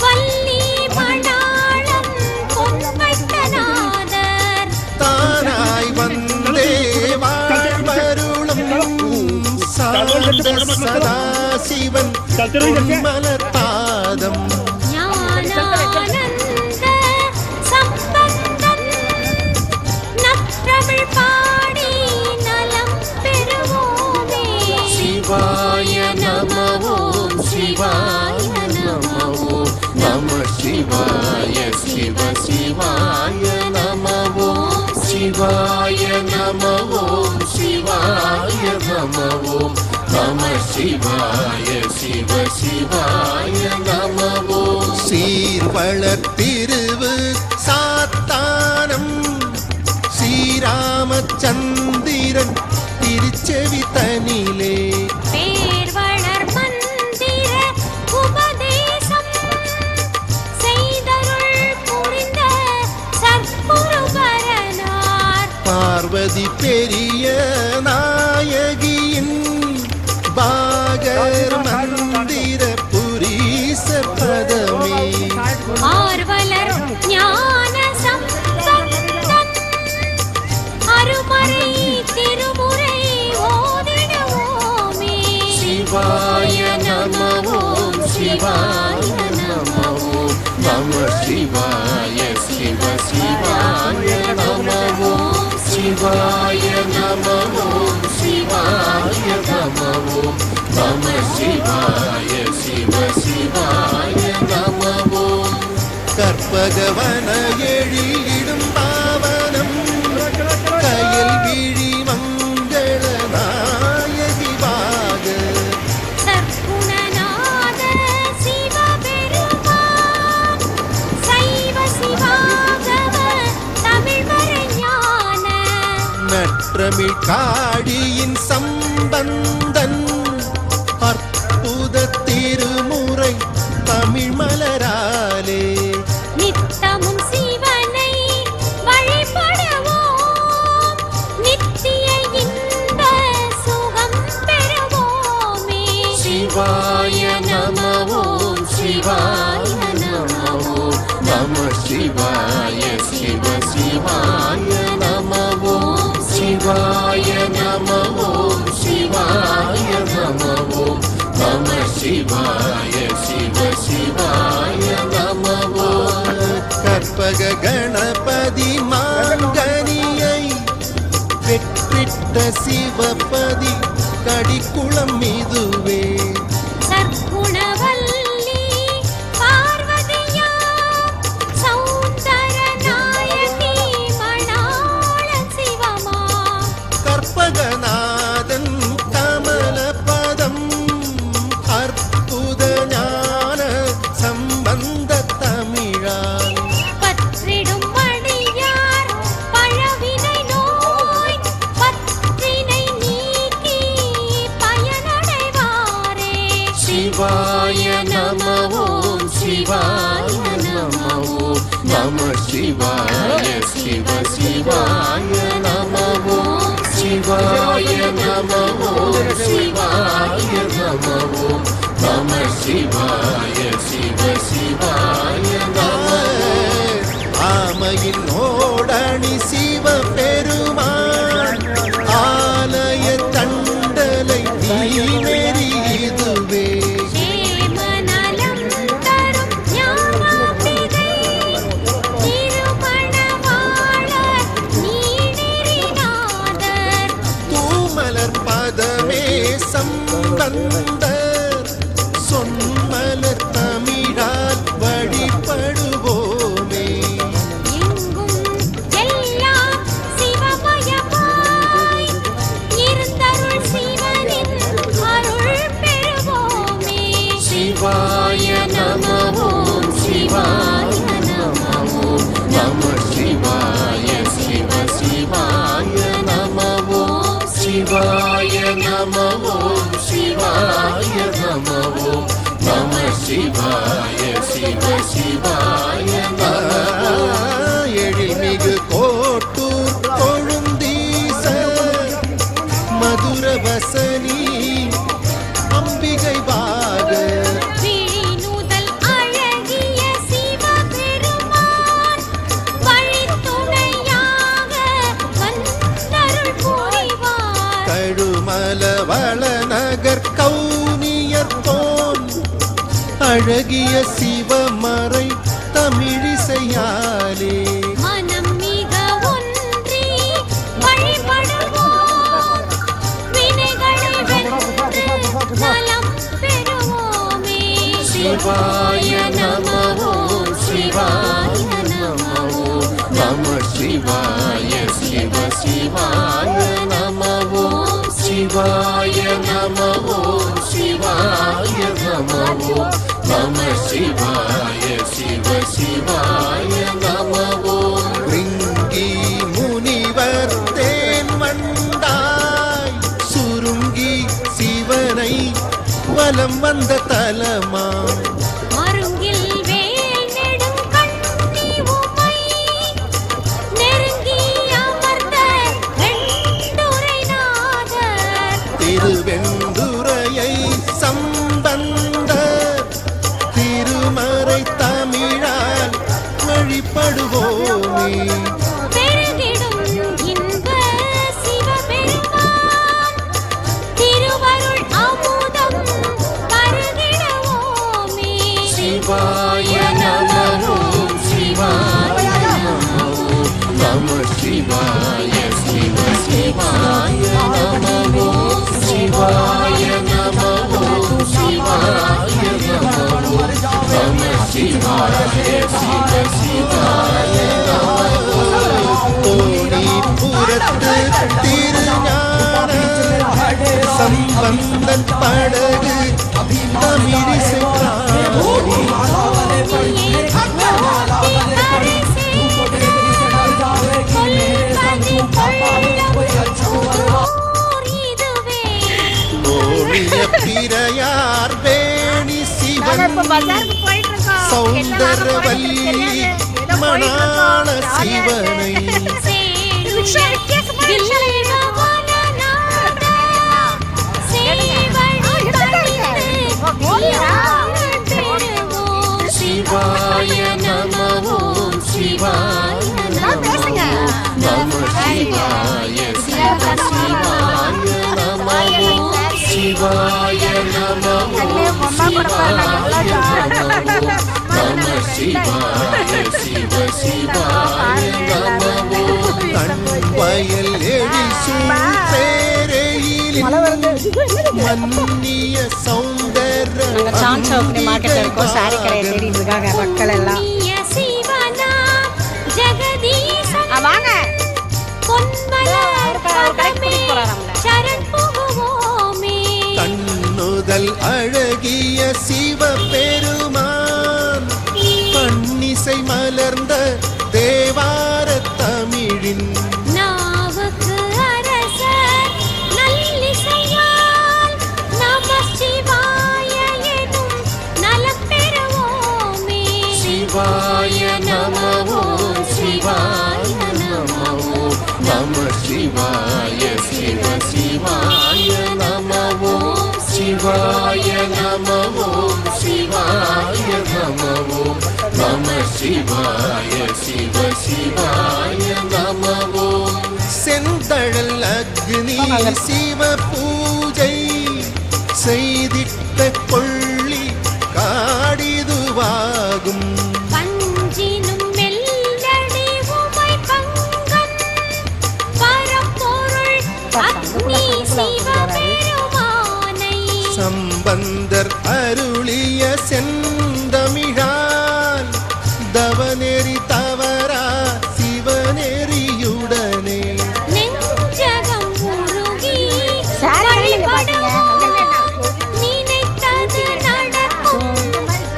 வள்ளி மணாளம் பொன்வைத்தநாதர் தானாய் வந்தே வாழ்வருளும் சாந்த சதாசிவன் பொன்மலர் பாதம் ஞானானந்த சம்பந்தன் நற்றமிழ் பாடி நலம் பெறுவோமே. சிவாய நம ஓம் சிவாய நம ஓம் நம சிவாய சிவ சிவாய நம ஓம் சிவாய நம ஓம் சிவாய நம ஓம் நம சிவாய சிவ சிவாய நம ஓம் சீர்வளர் திருவு சாத்தானம் ஸ்ரீராமச்சந்திரன் திருச்செவி தனிலே பேர்வளர் மந்திர உபதேசம் செய்தருள் புரிந்த சற்புருபரனார் பார்வதி பெரிய நாயகியின் பாகர் மந்திர புரீச பதமே ஆர்வலர் ஞான சம்பந்தன் அருமறை திருமுறை ஓதிடுவோமே. சிவாய நம ஓம் சிவாய நம ஓம் நம சிவாய சிவ சிவாய நம ஓம் சிவாய நம ஓம் சிவாய நம ஓம் நம சிவாய சிவ சிவாய நம ஓம் கற்பகவன எழிலிடும் பாவனம் கயல் விழி மங்கள நாயகி பாகர் சற்குணநாத சிவபெருமான் சைவ சிவாகம தமிழ்மறை ஞான நற்றமிழ் காடியின் சம்பந்தன் அற்புத திருமுறை தமிழ் மலராலே நித்தமும் சிவனை வழிபடுவோம் நித்திய இன்ப சுகம் பெறுவோமே. சிவாய நம ஓம் சிவாய நம ஓம் நம சிவாய சிவ சிவாய நம ஓம் சிவாய நம ஓம் சிவாய நம ஓம் நம சிவாய சிவ சிவாய நம ஓம் கற்பக கணபதி மாங்கனியை பெற்றிட்ட சிவபதி கடிக்குளம் இதுவே சற்குணவல்லி பார்வதியா சௌந்தர நாயகி மணாள சிவமா கற்பகநாதன் கமலபதம் அற்புத ஞான சம்பந்த தமிழால் பற்றிடும் மணியார் பழவினை நோய் பற்றினை நீக்கி பயனடைவாரே. சிவாய நம ஓம் சிவாய நம ஓம் நம சிவாய சிவ சிவாய நம ஓம் சிவாய நம ஓம் சிவாய நம ஓம் நம சிவாய சிவ சிவாய நம ஆமையின் ஓடணி சிவ பெருமான் ஆலய தண்டலை நீமெறி இதுவே சேமநலம் தரும் ஞானாம்பிகை திருமணவாள நீணெறிநாதர் தூமலர் பதமே சம்பந்தர் சொன்மலர் தமிழால் வழிபடுவோமே எங்கும் எல்லாம் சிவமயமாய் இருந்தருள் சிவனின் அருள் பெறுவோமே. சிவாய நம ஓம் சிவாய நம ஓம் நம சிவாய சிவ சிவாய நம ஓம் சிவாய நம ஓம் சிவாய நம ஓம் நம சிவாய சிவ சிவாய நம ஓம் எழில்மிகு கோட்டூர் கொழுந்தீசர் மதுர வசனி அம்பிகை பாகர் விழிநுதல் அழகிய சிவபெருமான் வழித்துணையாக வந்தருள் புரிவார். கழுமல வளநகர் கௌனியர் போன் அழகிய சிவமறை தமிழிசையாலே மனம் மிக ஒன்றி வழிபடுவோம் வினைகளை வென்று நலம் பெறுவோமே. சிவாய நம ஓம் சிவாய நம ஓம் நம சிவாய சிவ சிவாய நம ஓம் சிவாய நம ஓம் சிவாய நம ஓம் நம சிவாய சிவ சிவாய நம ஓம் ரிங்கி முனிவர் தேன் வந்தாய் சுருங்கி சிவனை வலம் வந்த தலமா மருங்கில் வேல் நெடும் கண்ணி உமை நெருங்கி அமர்ந்த வெண்கொடி திருஞான சம்பந்தன் படகு தமிழிசை காணி கோழிய பிறையார் வேணி சிவன் சௌந்தரவல்லி மணாள சிவனை சிவாய நம ஓம் சிவாய நம நம சிவாய சிவ சிவாய நம ஓம் சிவாய நம ஓம் சிவாய நம சிவாய சிவ சிவாய நம ஓம் கண் வயல் எழிசூழ் தேரையிலின் மன்னிய சௌந்தர நாங்கள் சான்ஸ் ஓப்பனி மார்க்கெட்டில் இருக்கோம். சாரி கடையை தேடிட்டு இருக்காங்க மக்கள் எல்லாம். வாங்க கண்ணுதல் அழகிய சிவபெருமான் பன்னிசை மலர்ந்த தேவார தமிழின் நாவுக்கு அரசர் நல்லிசையால் நம சிவாய எனும் நலம் பெறுவோமே. சிவாய நம ஓம் சிவாய நம ஓம் நம சிவாய சிவ சிவாய நம ஓம் சிவாய நம ஓம் சிவாய நம ஓம் நம சிவாய சிவ சிவாய நம ஓம் செந்தழல் அக்னி சிவ பூஜை செய்திட்ட கொள்ளி காடிதுவாகும் பஞ்சினும் மெல்லடி உமை பங்கன் பரம்பொருள் அக்னி சிவபெருமானை சம்பந்தர் அருளிய செந்தமிழால் தவநெறி தவறா சிவநெறியுடனே நெஞ்சகம் உருகி நினைத்தது நடக்கும்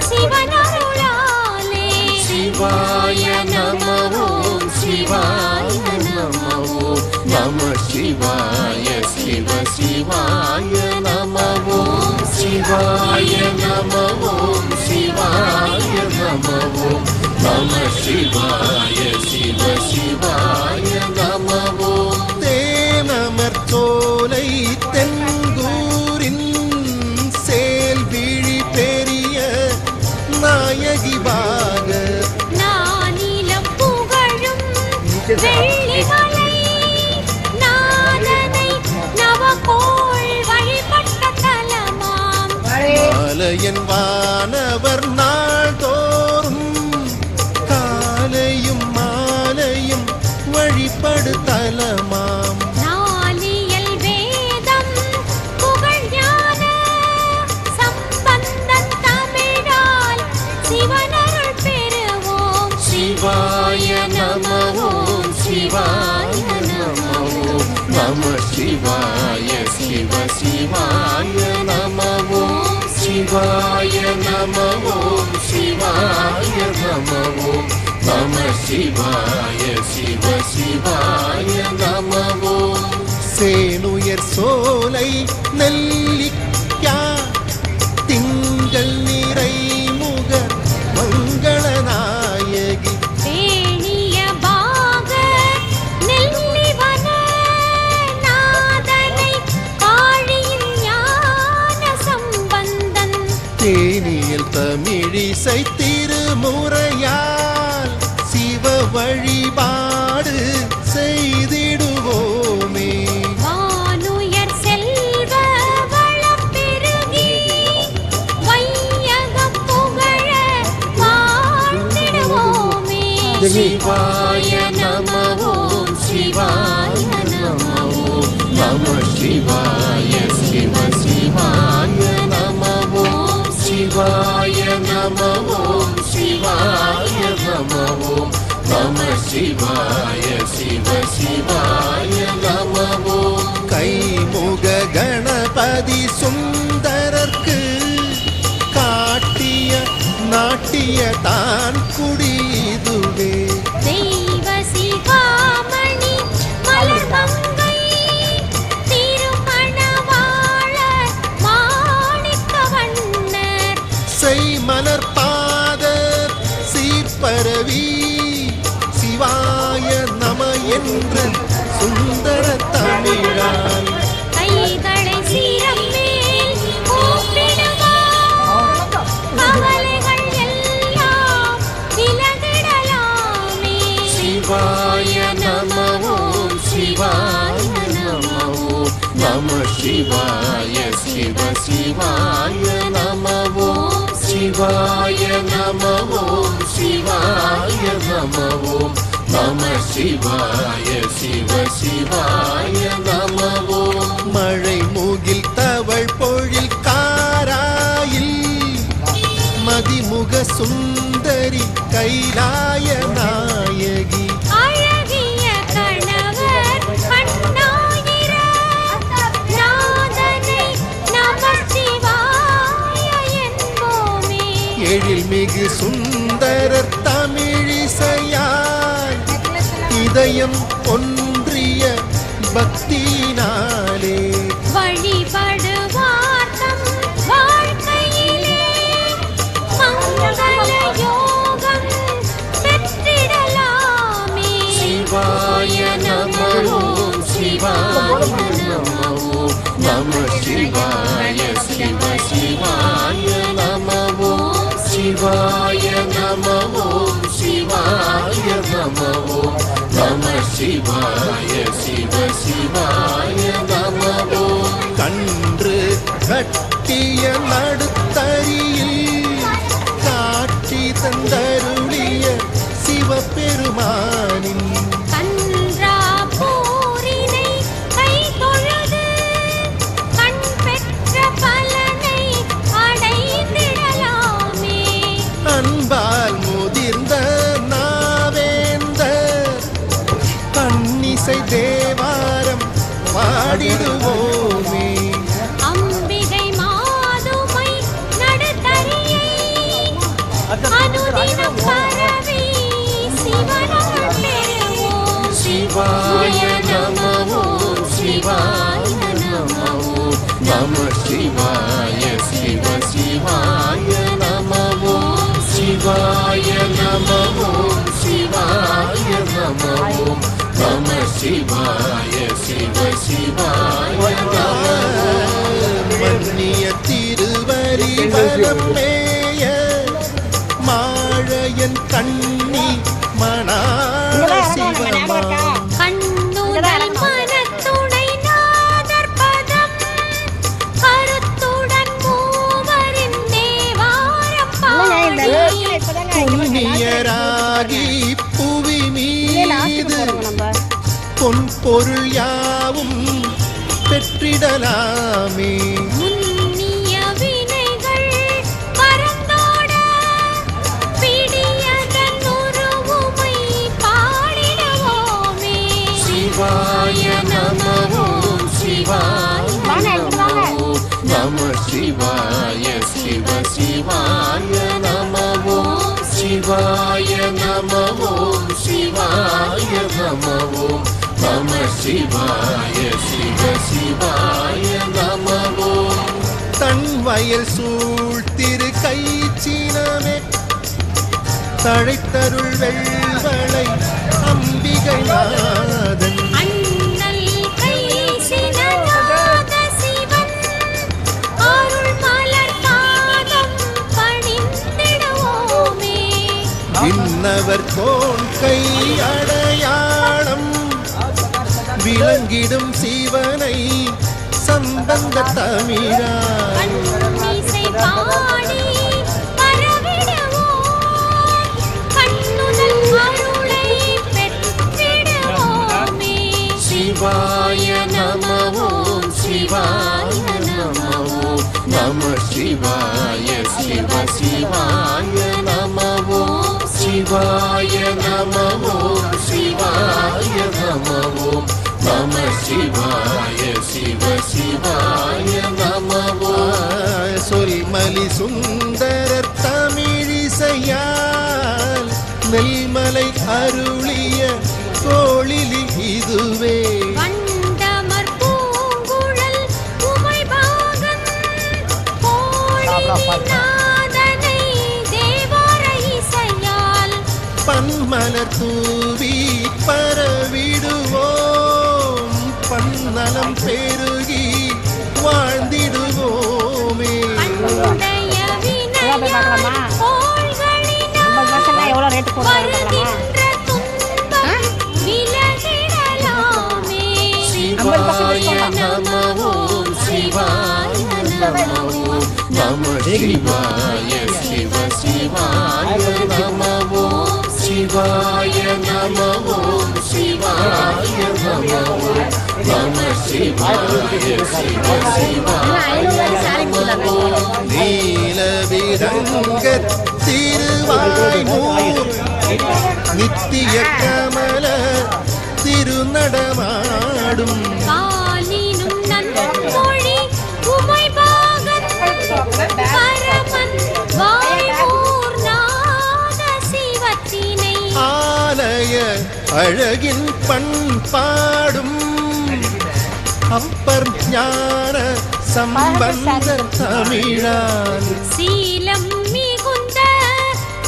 சிவனருளாலே. சிவாய நம ஓம் சிவாய நம ஓம் நம சிவாய சிவ சிவாய நம ஓம் சிவாய நம ஓம் சிவாய நம ஓம் நம சிவாய சிவ சிவாய நம ஓம் தேனமர் சோலை தென்கூரின் சேல் விழி பெரிய நாயகி பாக நானிலம் புகழும் வெள்ளிமலை நாதனை நவகோள் வழிபட்ட தலமாம். மாலையன் வானவர் நாள்தோறும் காலையும் மாலையும் வழிபடு தலமாம் நாலியல் வேதம் புகழ் ஞான சம்பந்தன் தமிழால் சிவனருள் பெறுவோம். சிவாய நம ஓம் சிவாய நம ஓம் நம சிவாய சிவ சிவாய நம ஓம் சிவாய நம ஓம் சிவாய நம ஓம் நம சிவாய சிவ சிவாய நம ஓம் சேனுயர் சோலை நெல்லிக்கா திங்கள் நிறை முக மங்களநாயகி பேணிய பாக நெல்லிவன நாதனை காழியின் ஞான சம்பந்தன் தேனியல் தமிழிசை திருமுறையால் சிவ வழிபாடு செய்திடுவோமே வானுயர் செல்வ வளம் பெருகி வையகம் புகழ வாழ்ந்திடுவோமே. சிவாய நம ஓம் சிவாய நம ஓம் நம சிவாய சிவ சிவாய நம ஓம் சிவாய நம ஓம் சிவாய நம ஓம் நம சிவாய சிவ சிவாய நம ஓம் கைமுக கணபதி சுந்தரர்க்கு காட்டிய நாட்டிய தான் குடிதுவே தெய்வ சிகாமணி மலர்மங்கை திருமணவாளர் மாணிக்கவண்ணர் செய்மலர் பாத சீர்பரவி சிவாய நம என்று சுந்தர தமிழால் கைகளை சிரமேல் கூப்பிடுவார் கவலைகள் எல்லாம் விலகிடலாமே சிவாய நம ஓம் சிவாய நம ஓம் நம சிவாய சிவ சிவாய நம ஓம் சிவாய நம ஓம் சிவாய நம ஓம் நம சிவாய சிவ சிவாய நம ஓம் மழை மூகில் தவள் பொழில் காராயில் மதிமுக சுந்தரி கைலாய நாயகி அழகிய கணவர் கண்ணாயிர நாதனை நமசிவாய என்போமே எழில்மிகு சுந்தரர் தமிழிசையாய் இதயம் ஒன்றிய பக்தியினாலே வழிபடுவார் தம் வாழ்க்கையிலே மங்கள யோகம் பெற்றிடலாமே சிவாய நம ஓம் சிவாய நம ஓம் நம சிவாய சிவ சிவாய நம ஓம் சிவாய நம ஓம் சிவாய நம ஓம் நம சிவாய சிவ சிவாய நம ஓம் கன்று கட்டிய நடுத்தரியில் காட்சி தந்தருளிய சிவபெருமானின் கன்றாபூரினை கை தொழுது கண் பெற்ற பலனை அடைந்திடலாமே அன்பால் முதிர்ந்த நாவேந்தர் பன்னிசை தேவாரம் பாடிடுவோமே அம்பிகை மாதுமை நடுத்தரியை அனுதினம் பரவி சிவனருள் பெறுவோம் சிவாய நம ஓம் சிவாய நம ஓம் நம சிவாய சிவ சிவாய நம ஓம் சிவாய நம ஓம் சிவாய நம ஓம் நம சிவாய சிவ சிவாய நம மன்னிய திருவரி வலம் மேய மாழையன் கண்ணி மணாள சிவமா கண்ணுதல் மனத்துடை நாதர் பதம் கருத்துடன் மூவரின் தேவாரம் பாடி புண்ணியராகி புவி மீது பொன் பொருள் யாவும் பெற்றிடலாமே முன்னிய வினைகள் பரந்தோட பிடியதன் உருவுமை பாடிடுவோமே சிவாய நம ஓம் சிவாய நம ஓம் நம சிவாய சிவ சிவாய நம ஓம் சிவாய நம ஓம் சிவாய நம ஓம் நம சிவாய சிவ சிவாய நம ஓம் தன் வயல் சூழ் திரு கைச்சினமே தழைத்தருள் வெள்வளை அம்பிகை நாதன் அண்ணல் கை சினநாத சிவன் அருள் மலர் பாதம் பணிந்திடுவோமே விண்ணவர் கோன் கை அடையாளம் விளங்கிடும் சிவனை சம்பந்த தமிழா கண்ணிசை பாடி பரவிடுவோம் கண்ணுதல் அருளை பெற்றிடுவோமே சிவாய நம ஓம் சிவாய நம ஓம் நம சிவாய சிவ சிவாய நம ஓம் சிவாய நம ஓம் சிவாய நம ஓம் நம சிவாய சிவ சிவாய நம ஓம் சொல்மலி சுந்தரர் தமிழிசையால் நெல்மலை அருளிய கோளிலி இதுவே வண்டமர் பூங்குழல் உமைபாகன் கோழிநாதனை தேவார இசையால் பன்மலர் தூவி பரவிடுவோம் பன்னலம் பெருகி வாழ்ந்திடுவோமே பண்டைய வினையால் கோள்களினால் எவ்வளோ ரேட்டு வருகின்ற துன்பம் விலகிடலாமே. சிவாய நம ஓம் சிவாய நம ஓம் நம சிவாய சிவ சிவாய நம ஓம் சிவாய நம ஓம் சிவாய நம ஓம் நம சிவாய சிவ சிவாய நம ஓம் நீலவிரங்க திருவாய்மூர் நித்திய கமல திருநடமாடும் காலினும் நன்மொழி உமைபாகன் பரமன் வாய்மூர் நாத சிவத்தினை ஆலய அழகின் பண்பாடும் அப்பர் ஞான சம்பந்தர் தமிழான் சீலம் மிகுந்த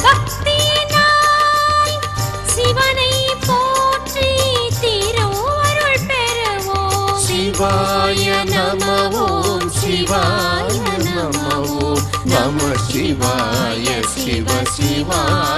பக்தியினால் சிவனை போற்றி திருவருள் பெறுவோம். சிவாய நம ஓம் சிவாய நம ஓம் நம சிவாய சிவ சிவாய